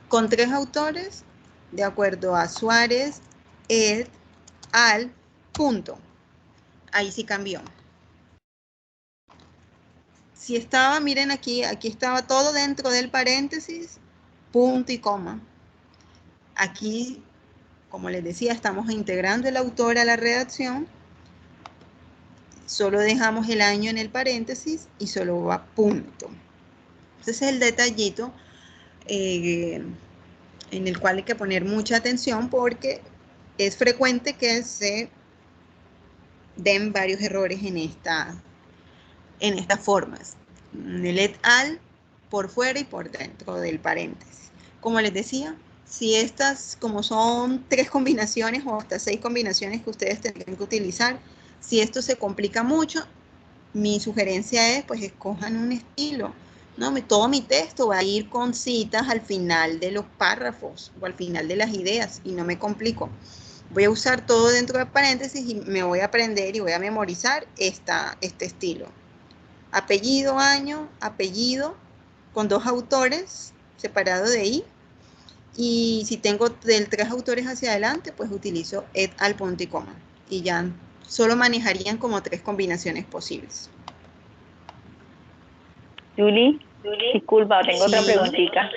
Con tres autores, de acuerdo a Suárez, et al, punto. Ahí sí cambió. Si estaba, miren aquí estaba todo dentro del paréntesis, punto y coma. Aquí, como les decía, estamos integrando el autor a la redacción. Solo dejamos el año en el paréntesis y solo va punto. Ese es el detallito en el cual hay que poner mucha atención porque es frecuente que se den varios errores en estas formas. El et al por fuera y por dentro del paréntesis. Como les decía, si estas, como son 3 combinaciones o hasta 6 combinaciones que ustedes tendrán que utilizar, si esto se complica mucho, mi sugerencia es, pues, escojan un estilo. No, todo mi texto va a ir con citas al final de los párrafos o al final de las ideas y no me complico. Voy a usar todo dentro de paréntesis y me voy a aprender y voy a memorizar este estilo. Apellido, año, apellido, con dos autores, separado de i. Y si tengo del tres autores hacia adelante, pues utilizo et al, punto y coma. Y ya solo manejarían como 3 combinaciones posibles. Julie, disculpa, tengo otra preguntita.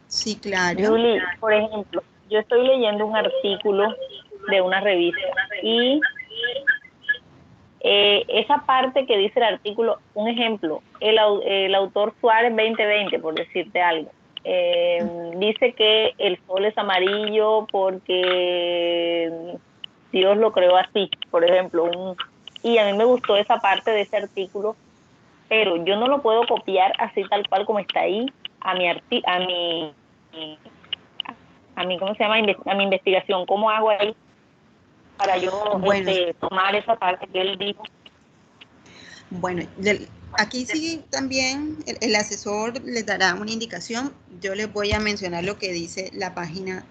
Sí, claro. Julie, por ejemplo, yo estoy leyendo un artículo de una revista y esa parte que dice el artículo, un ejemplo, el autor Suárez 2020, por decirte algo, dice que el sol es amarillo porque Dios lo creó así, por ejemplo, y a mí me gustó esa parte de ese artículo, pero yo no lo puedo copiar así tal cual como está ahí a mi ¿cómo se llama? A mi investigación. ¿Cómo hago ahí para yo tomar esa parte que él dijo? Bueno, aquí sí también el asesor les dará una indicación. Yo les voy a mencionar lo que dice la página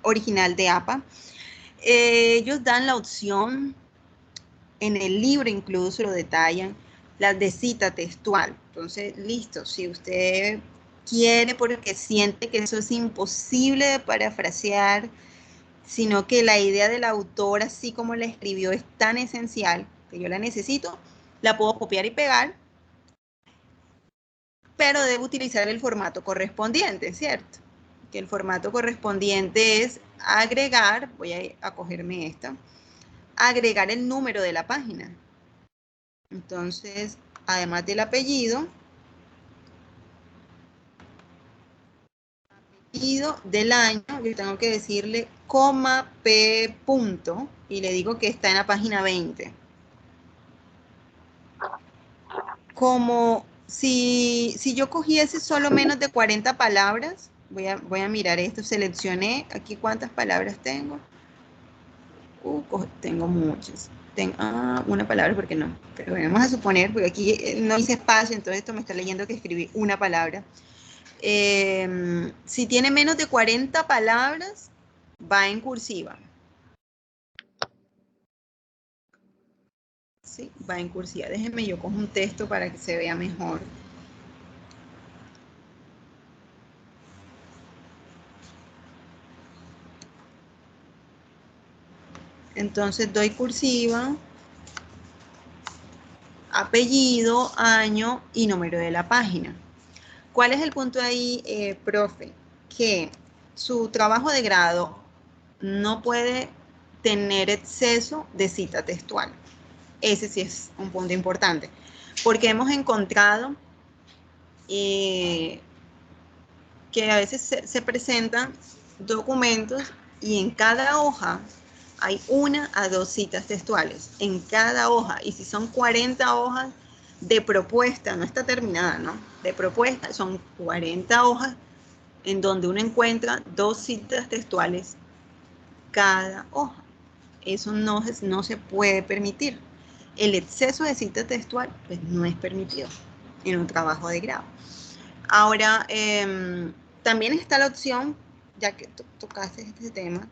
original de APA. Ellos dan la opción, en el libro incluso lo detallan, las de cita textual. Entonces, listo, si usted quiere porque siente que eso es imposible de parafrasear, sino que la idea del autor, así como la escribió, es tan esencial que yo la necesito, la puedo copiar y pegar, pero debo utilizar el formato correspondiente, ¿cierto? Que el formato correspondiente es agregar, voy a cogerme esta, agregar el número de la página. Entonces, además del apellido del año, yo tengo que decirle coma p punto y le digo que está en la página 20. Como si yo cogiese solo menos de 40 palabras, voy a mirar esto, seleccioné aquí cuántas palabras tengo. Tengo muchas. una palabra, porque no, pero bueno, vamos a suponer, porque aquí no hice espacio, entonces esto me está leyendo que escribí una palabra. Si tiene menos de 40 palabras, va en cursiva. Sí, va en cursiva. Déjenme yo cojo un texto para que se vea mejor. Entonces doy cursiva, apellido, año y número de la página. ¿Cuál es el punto ahí, profe? Que su trabajo de grado no puede tener exceso de cita textual. Ese sí es un punto importante, porque hemos encontrado que a veces se presentan documentos y en cada hoja hay 1 a 2 citas textuales, en cada hoja, y si son 40 hojas de propuesta, no está terminada, ¿no? De propuesta, son 40 hojas en donde uno encuentra 2 citas textuales cada hoja. Eso no se puede permitir. El exceso de cita textual pues, no es permitido en un trabajo de grado. Ahora, también está la opción, ya que tocaste este tema,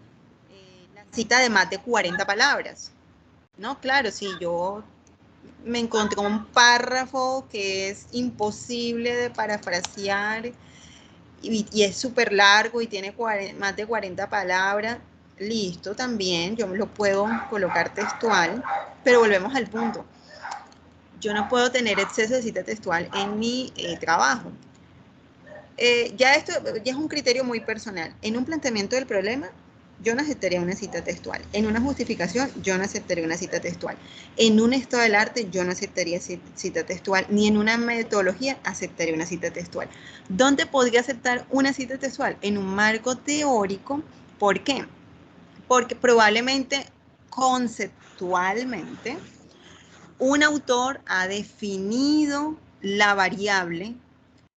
la cita de más de 40 palabras. ¿No? Claro, si yo me encontré un párrafo que es imposible de parafrasear y es súper largo y tiene más de 40 palabras, listo, también, yo me lo puedo colocar textual, pero volvemos al punto. Yo no puedo tener exceso de cita textual en mi trabajo. Ya esto ya es un criterio muy personal. En un planteamiento del problema, yo no aceptaría una cita textual. En una justificación, yo no aceptaría una cita textual. En un estado del arte, yo no aceptaría cita textual. Ni en una metodología aceptaría una cita textual. ¿Dónde podría aceptar una cita textual? En un marco teórico. ¿Por qué? Porque probablemente, conceptualmente, un autor ha definido la variable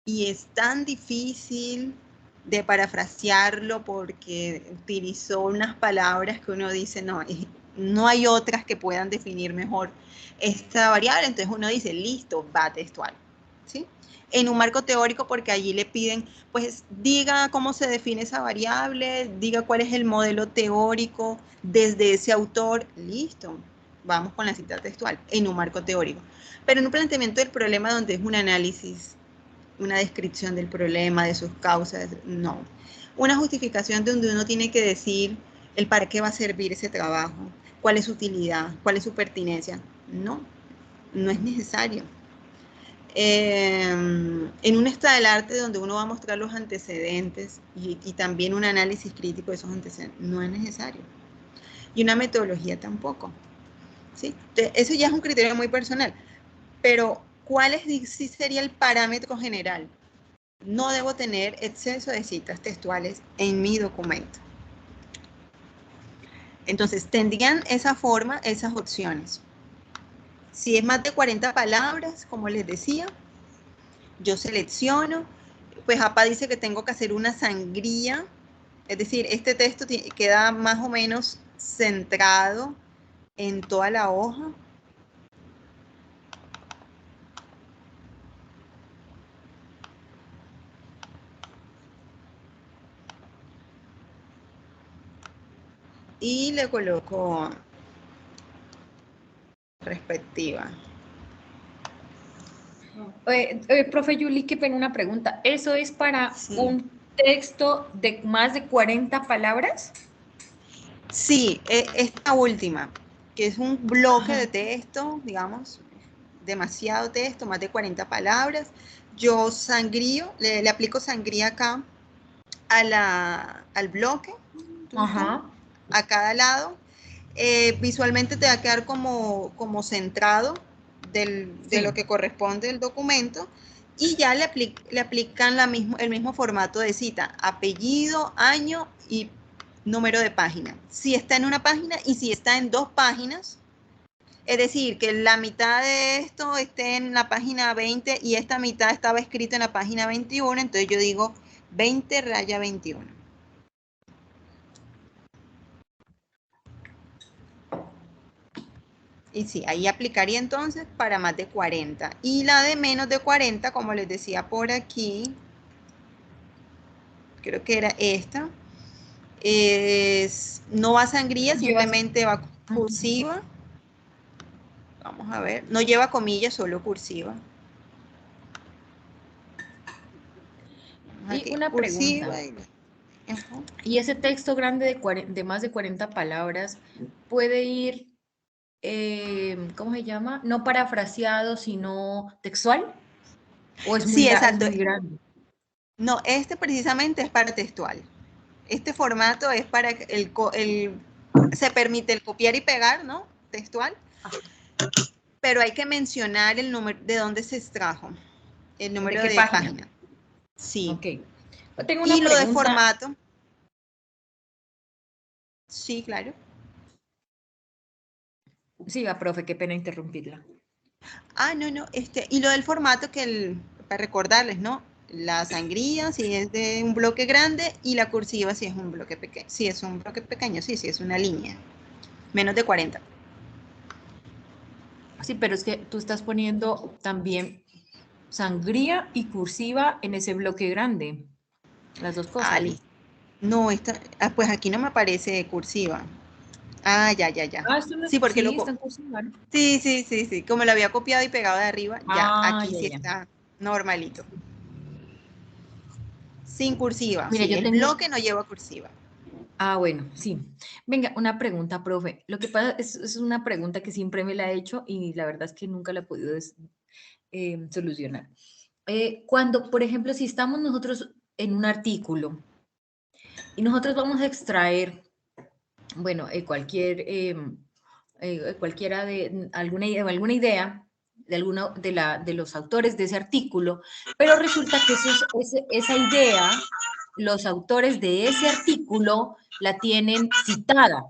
y es tan difícil de parafrasearlo porque utilizó unas palabras que uno dice, no, no hay otras que puedan definir mejor esta variable, entonces uno dice, listo, va textual, ¿sí? En un marco teórico, porque allí le piden, pues diga cómo se define esa variable, diga cuál es el modelo teórico desde ese autor, listo, vamos con la cita textual, en un marco teórico. Pero en un planteamiento del problema donde es un análisis, una descripción del problema, de sus causas, no. Una justificación donde uno tiene que decir el para qué va a servir ese trabajo, cuál es su utilidad, cuál es su pertinencia, no, no es necesario. En un estado del arte donde uno va a mostrar los antecedentes y también un análisis crítico de esos antecedentes, no es necesario. Y una metodología tampoco. ¿Sí? Entonces, eso ya es un criterio muy personal. Pero, ¿cuál sí sería el parámetro general? No debo tener exceso de citas textuales en mi documento. Entonces, tendrían esa forma, esas opciones. Si es más de 40 palabras, como les decía, yo selecciono, pues APA dice que tengo que hacer una sangría, es decir, este texto queda más o menos centrado en toda la hoja. Y le coloco respectiva. Profe Yuli, qué pena una pregunta. ¿Eso es para Sí. un texto de más de 40 palabras? Sí, esta última, que es un bloque de texto, digamos, demasiado texto, más de 40 palabras. Yo sangrío, le aplico sangría acá al bloque, a cada lado. Visualmente te va a quedar como centrado de lo que corresponde el documento y ya le aplican el mismo formato de cita, apellido, año y número de página. Si está en una página y si está en 2 páginas, es decir, que la mitad de esto esté en la página 20 y esta mitad estaba escrita en la página 21, entonces yo digo 20-21. Y sí, ahí aplicaría entonces para más de 40. Y la de menos de 40, como les decía por aquí, creo que era esta, no va sangría, simplemente va cursiva. Vamos a ver, no lleva comillas, solo cursiva. Y una cursiva pregunta. Ajá. ¿Y ese texto grande de más de 40 palabras puede ir, ¿cómo se llama? No parafraseado, sino textual? ¿O es Sí, es exacto. muy grande? No, este precisamente es para textual. Este formato es para se permite el copiar y pegar, ¿no? Textual. Pero hay que mencionar el número de dónde se extrajo, el número ¿De qué de página? página. Sí. Ok. Yo tengo Y una lo de pregunta. formato. Sí, claro. Siga, profe, qué pena interrumpirla. Ah, no, y lo del formato para recordarles, ¿no? La sangría si es de un bloque grande y la cursiva si es un bloque pequeño. Si es un bloque pequeño, sí, es una línea. Menos de 40. Sí, pero es que tú estás poniendo también sangría y cursiva en ese bloque grande. Las dos Ah, cosas. listo. No, pues aquí no me aparece cursiva. Ah, ya. Ah, esto no, Sí, porque sí, está en cursiva, ¿no? sí. Como lo había copiado y pegado de arriba, ya, Ah, aquí sí ya. está normalito. Sin cursiva, Mire, sí, yo el tengo. bloque no lleva cursiva. Ah, bueno, sí. Venga, una pregunta, profe. Lo que pasa es una pregunta que siempre me la he hecho y la verdad es que nunca la he podido solucionar. Cuando, por ejemplo, si estamos nosotros en un artículo y nosotros vamos a extraer, bueno, cualquiera de alguna idea de alguno de los autores de ese artículo, pero resulta que esa idea, los autores de ese artículo la tienen citada.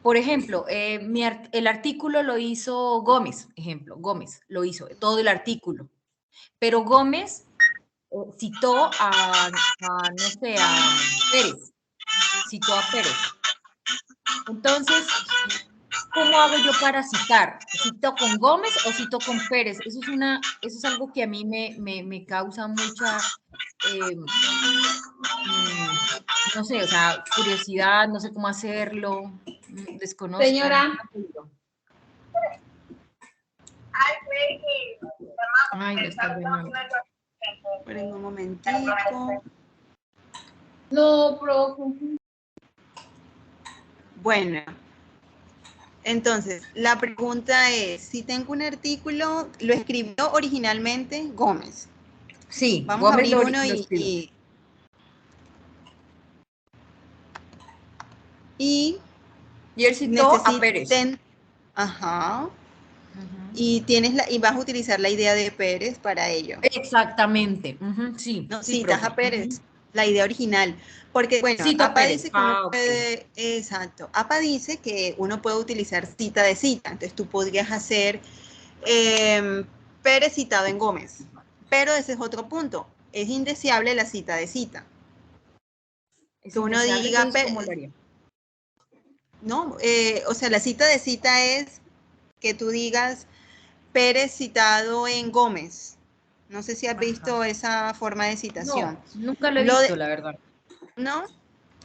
Por ejemplo, el artículo lo hizo Gómez, Gómez lo hizo, todo el artículo, pero Gómez citó no sé, a Pérez, citó a Pérez. Entonces, ¿cómo hago yo para citar? ¿Cito con Gómez o cito con Pérez? Eso es algo que a mí me causa mucha, no sé, o sea, curiosidad, no sé cómo hacerlo, desconozco. Señora. Ay, me está llamando. Esperen un momentico. No, profe. Bueno, entonces, la pregunta es, si tengo un artículo, lo escribió originalmente Gómez. Sí, Vamos a Gómez abrir lo uno escribió. y Y él citó a Pérez. necesiten, ajá, y vas a utilizar la idea de Pérez para ello. Exactamente, sí, No, sí, citas profe. a Pérez, la idea original. Porque, bueno, Cito a APA Pérez. dice que uno Ah, ok. puede, exacto, APA dice que uno puede utilizar cita de cita. Entonces tú podrías hacer Pérez citado en Gómez. Pero ese es otro punto. Es indeseable la cita de cita. Es Que uno indeseable, diga, entonces, ¿cómo lo haría? no, o sea, la cita de cita es que tú digas Pérez citado en Gómez. No sé si has Ajá. visto esa forma de citación. No, nunca lo he Lo visto, de, la verdad. ¿no?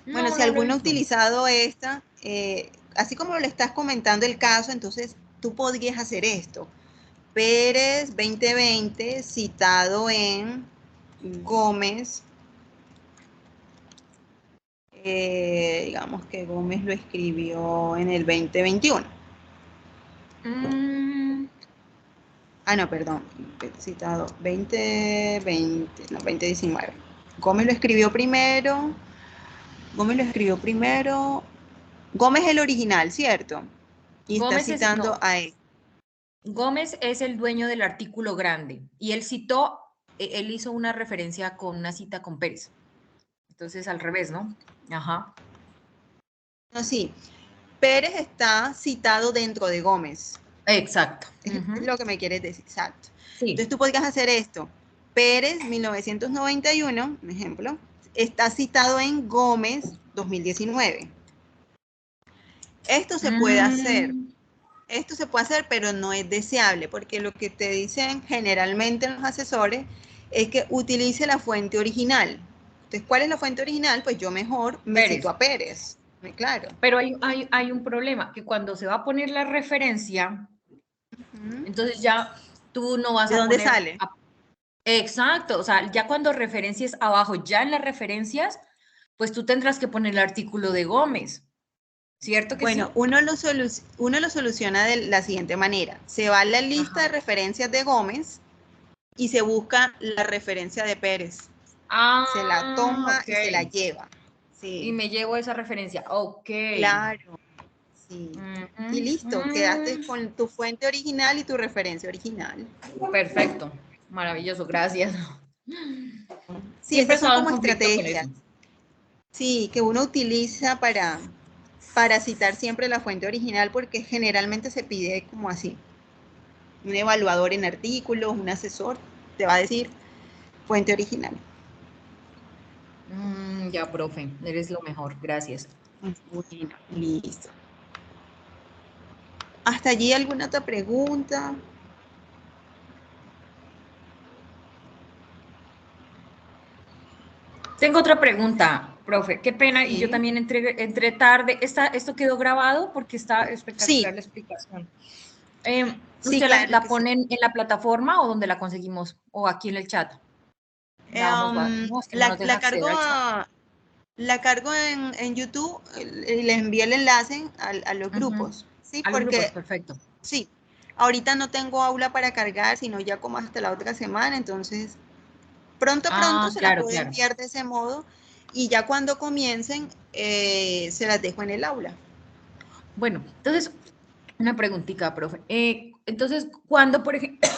Bueno, No, si no lo he alguno ha visto. utilizado esta, así como le estás comentando el caso, entonces tú podrías hacer esto. Pérez 2020 citado en Gómez. Digamos que Gómez lo escribió en el 2021. Ah, no, perdón. Citado 2020, no, 2019. Gómez lo escribió primero. Gómez lo escribió primero. Gómez es el original, ¿cierto? Y está citando No, a él. Gómez es el dueño del artículo grande y él citó, él hizo una referencia con una cita con Pérez. Entonces, al revés, ¿no? Ajá. No, sí. Pérez está citado dentro de Gómez. Exacto. Es lo que me quieres decir, exacto. Sí. Entonces tú podrías hacer esto. Pérez, 1991, un ejemplo, está citado en Gómez, 2019. Esto se puede hacer. esto se puede hacer, pero no es deseable, porque lo que te dicen generalmente los asesores es que utilice la fuente original. Entonces, ¿cuál es la fuente original? Pues yo mejor me Pérez. cito a Pérez, claro. Pero hay un problema, que cuando se va a poner la referencia, entonces ya tú no vas ¿De a dónde poner... sale? Exacto, o sea, ya cuando referencias abajo, ya en las referencias, pues tú tendrás que poner el artículo de Gómez, ¿cierto que Bueno, sí? uno lo soluciona de la siguiente manera. Se va a la lista Ajá. de referencias de Gómez y se busca la referencia de Pérez. Se la toma Ok. y se la lleva. Y Sí, me llevo esa referencia. Ok. claro. Sí. Y listo, quedaste con tu fuente original y tu referencia original. Perfecto. Maravilloso, gracias. Sí, Siempre he esas son estado en como conflicto con eso. estrategias. Sí, que uno utiliza para citar siempre la fuente original porque generalmente se pide como así. Un evaluador en artículos, un asesor, te va a decir fuente original. Ya, profe, eres lo mejor, gracias. Bueno, listo. ¿Hasta allí alguna otra pregunta? Tengo otra pregunta, profe. Qué pena, y yo Sí. también entré tarde. ¿Esto quedó grabado? Porque está espectacular Sí, la explicación. sí, ¿Usted claro la que sí. pone en la plataforma o donde la conseguimos? ¿O aquí en el chat? No, es que no nos deja acceder al chat. La cargo en YouTube y les envío el enlace a los grupos. Sí, A los grupos, porque perfecto. sí, ahorita no tengo aula para cargar, sino ya como hasta la otra semana, entonces pronto se la Claro, puedo claro. enviar de ese modo y ya cuando comiencen se las dejo en el aula. Bueno, entonces, una preguntita, profe. Entonces, cuando, por ejemplo,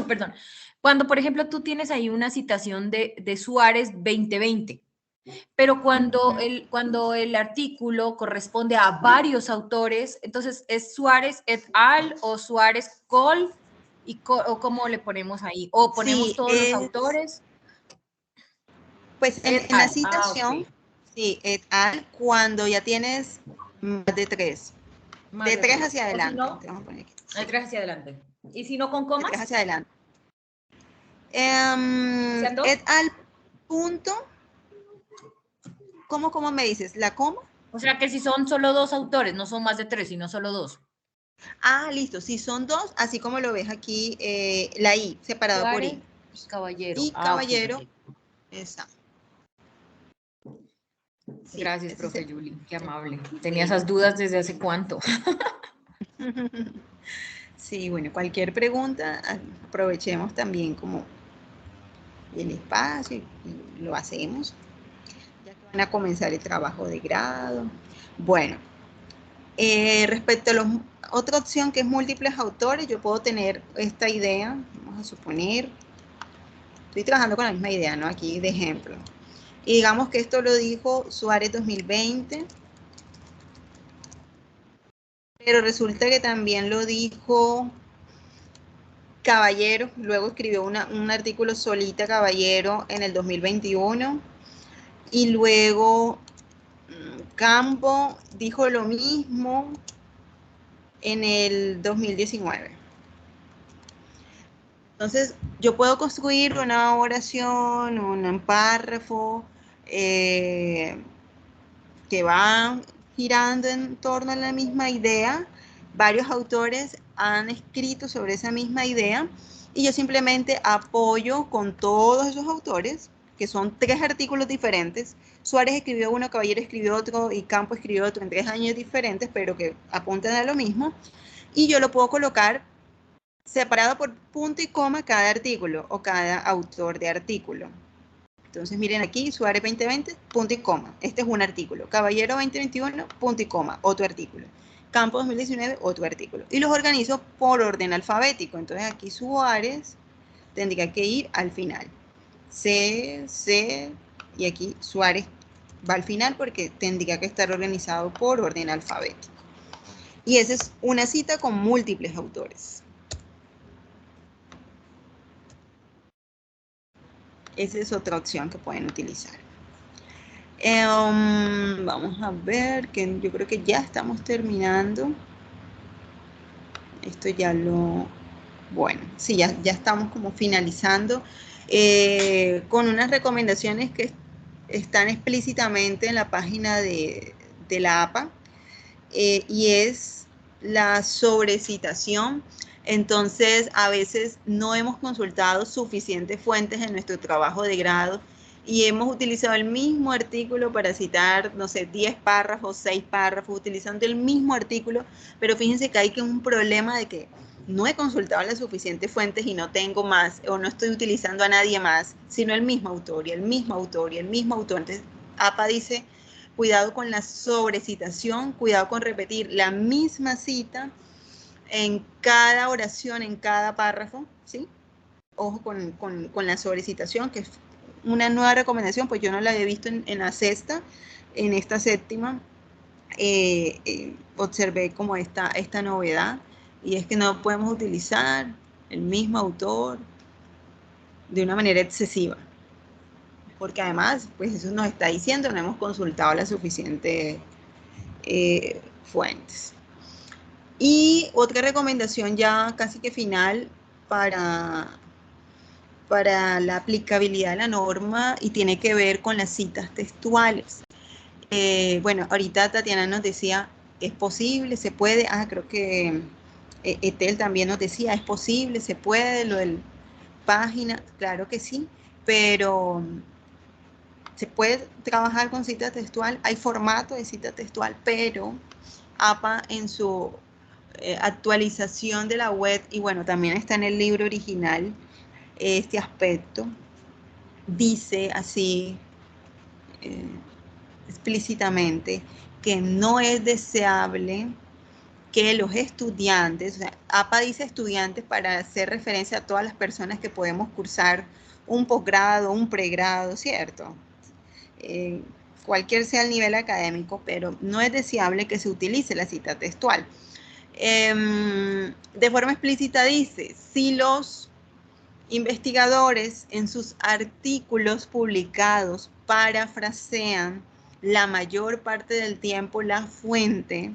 perdón, cuando, por ejemplo, tú tienes ahí una citación de Suárez 2020, pero cuando el artículo corresponde a varios autores, entonces, ¿es Suárez et al o Suárez col? ¿O cómo le ponemos ahí? ¿O ponemos Sí, todos los autores? pues Et en la al. Ok. citación, sí, et al, cuando ya tienes más de tres. Más De de tres tres. hacia O si adelante. no, Vamos a poner aquí. de Sí, tres hacia adelante. ¿Y si no con de tres comas? hacia adelante. ¿Sean dos? Et al punto, ¿cómo me dices? ¿La coma? O sea que si son solo dos autores, no son más de tres, sino solo dos. Ah, listo. Si son dos, así como lo ves aquí, la I, separado por Suárez I. y Caballero. Y Ah, ok, caballero, perfecto. esa. Sí, Gracias, ese es profe el. Julie, qué amable. Tenía Bueno. esas dudas desde hace cuánto. Sí, bueno, cualquier pregunta, aprovechemos también como el espacio y lo hacemos, ya que van a comenzar el trabajo de grado. Bueno, respecto a otra opción que es múltiples autores, yo puedo tener esta idea, vamos a suponer, estoy trabajando con la misma idea, ¿no? Aquí de ejemplo. Y digamos que esto lo dijo Suárez 2020, pero resulta que también lo dijo Caballero, luego escribió un artículo solita Caballero en el 2021 y luego Campo dijo lo mismo en el 2019. Entonces, yo puedo construir una oración, un párrafo que va girando en torno a la misma idea. Varios autores han escrito sobre esa misma idea y yo simplemente apoyo con todos esos autores, que son tres artículos diferentes. Suárez escribió uno, Caballero escribió otro y Campo escribió otro en 3 años diferentes, pero que apuntan a lo mismo. Y yo lo puedo colocar separado por punto y coma cada artículo o cada autor de artículo. Entonces miren aquí, Suárez 2020, punto y coma. Este es un artículo. Caballero 2021, punto y coma, otro artículo. Campo 2019, otro artículo. Y los organizo por orden alfabético. Entonces aquí Suárez tendría que ir al final. C, y aquí Suárez va al final porque tendría que estar organizado por orden alfabético. Y esa es una cita con múltiples autores. Esa es otra opción que pueden utilizar. Vamos a ver, que yo creo que ya estamos terminando. Esto ya lo... Bueno, sí, ya estamos como finalizando con unas recomendaciones que están explícitamente en la página de la APA, y es la sobrecitación. Entonces, a veces no hemos consultado suficientes fuentes en nuestro trabajo de grado y hemos utilizado el mismo artículo para citar, no sé, 10 párrafos, 6 párrafos, utilizando el mismo artículo, pero fíjense que hay un problema de que no he consultado las suficientes fuentes y no tengo más, o no estoy utilizando a nadie más, sino el mismo autor, y el mismo autor, y el mismo autor. Entonces, APA dice, cuidado con la sobrecitación, cuidado con repetir la misma cita en cada oración, en cada párrafo, ¿sí? Ojo con la sobrecitación, que es una nueva recomendación, pues yo no la había visto en la sexta, en esta séptima, observé como esta novedad, y es que no podemos utilizar el mismo autor de una manera excesiva, porque además, pues eso nos está diciendo, no hemos consultado las suficientes fuentes. Y otra recomendación ya casi que final para la aplicabilidad de la norma, y tiene que ver con las citas textuales. Bueno, ahorita Tatiana nos decía, es posible, se puede, creo que Etel también nos decía, es posible, se puede, lo del página, claro que sí, pero se puede trabajar con cita textual, hay formato de cita textual, pero APA en su actualización de la web, y bueno, también está en el libro original, este aspecto, dice así explícitamente que no es deseable que los estudiantes, o sea, APA dice estudiantes para hacer referencia a todas las personas que podemos cursar un posgrado, un pregrado, ¿cierto? Cualquier sea el nivel académico, pero no es deseable que se utilice la cita textual. De forma explícita dice, si los investigadores en sus artículos publicados parafrasean la mayor parte del tiempo la fuente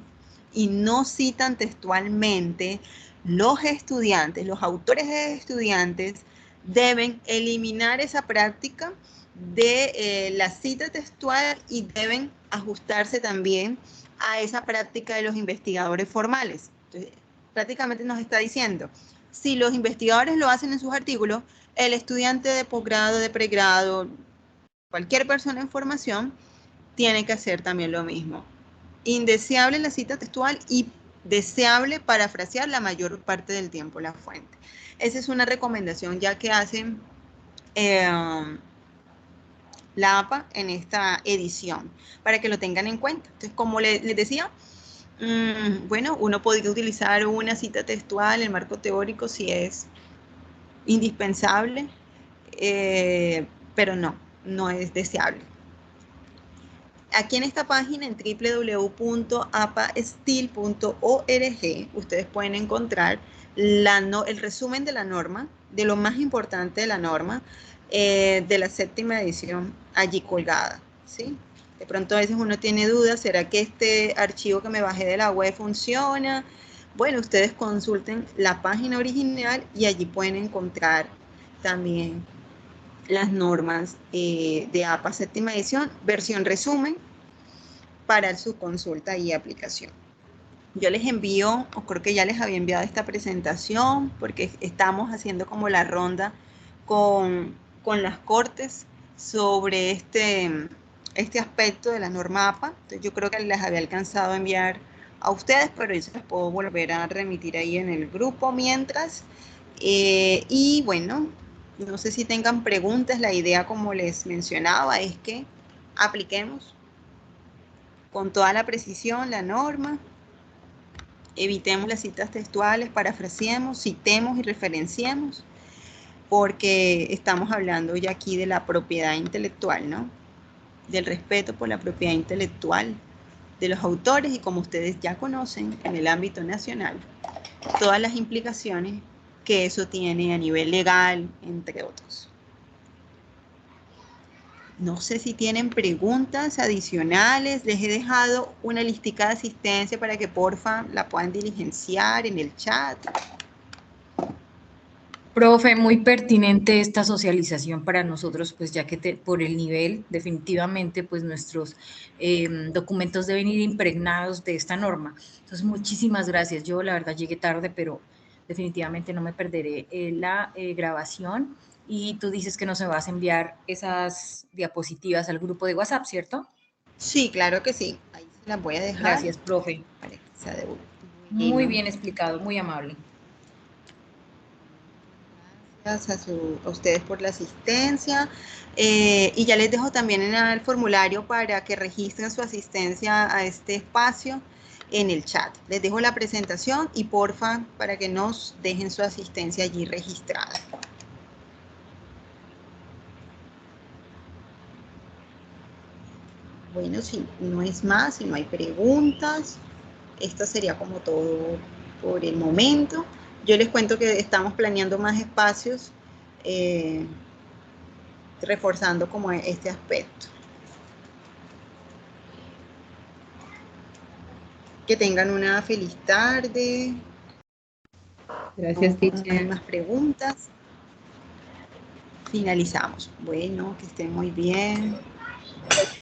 y no citan textualmente, los estudiantes, los autores de estudiantes deben eliminar esa práctica de la cita textual y deben ajustarse también a esa práctica de los investigadores formales. Entonces, prácticamente nos está diciendo, si los investigadores lo hacen en sus artículos, el estudiante de posgrado, de pregrado, cualquier persona en formación, tiene que hacer también lo mismo. Indeseable la cita textual y deseable parafrasear la mayor parte del tiempo la fuente. Esa es una recomendación ya que hacen la APA en esta edición, para que lo tengan en cuenta. Entonces, como les decía, bueno, uno podría utilizar una cita textual en marco teórico si es indispensable, pero no es deseable. Aquí en esta página, en www.apastil.org, ustedes pueden encontrar el resumen de la norma, de lo más importante de la norma, de la séptima edición, allí colgada, ¿sí? De pronto a veces uno tiene dudas, ¿será que este archivo que me bajé de la web funciona? Bueno, ustedes consulten la página original y allí pueden encontrar también las normas de APA séptima edición, versión resumen, para su consulta y aplicación. Yo les envío, o creo que ya les había enviado esta presentación, porque estamos haciendo como la ronda con las cortes sobre este aspecto de la norma APA. Entonces yo creo que les había alcanzado a enviar a ustedes, pero yo se las puedo volver a remitir ahí en el grupo mientras. Y bueno, no sé si tengan preguntas. La idea, como les mencionaba, es que apliquemos con toda la precisión la norma, evitemos las citas textuales, parafraseemos, citemos y referenciemos, porque estamos hablando ya aquí de la propiedad intelectual, ¿no? Del respeto por la propiedad intelectual de los autores, y como ustedes ya conocen en el ámbito nacional, todas las implicaciones que eso tiene a nivel legal, entre otros. No sé si tienen preguntas adicionales. Les he dejado una listica de asistencia para que porfa la puedan diligenciar en el chat. Profe, muy pertinente esta socialización para nosotros, pues ya que por el nivel, definitivamente, pues nuestros documentos deben ir impregnados de esta norma. Entonces, muchísimas gracias. Yo, la verdad, llegué tarde, pero definitivamente no me perderé la grabación. Y tú dices que nos vas a enviar esas diapositivas al grupo de WhatsApp, ¿cierto? Sí, claro que sí. Ahí se las voy a dejar. Gracias, profe. Para que sea de Muy bien explicado, muy amable. Gracias a ustedes por la asistencia. Y ya les dejo también en el formulario para que registren su asistencia a este espacio en el chat. Les dejo la presentación y porfa para que nos dejen su asistencia allí registrada. Bueno, si no es más, si no hay preguntas, esto sería como todo por el momento. Yo les cuento que estamos planeando más espacios, reforzando como este aspecto. Que tengan una feliz tarde. Gracias, teacher. No hay más preguntas. Finalizamos. Bueno, que estén muy bien.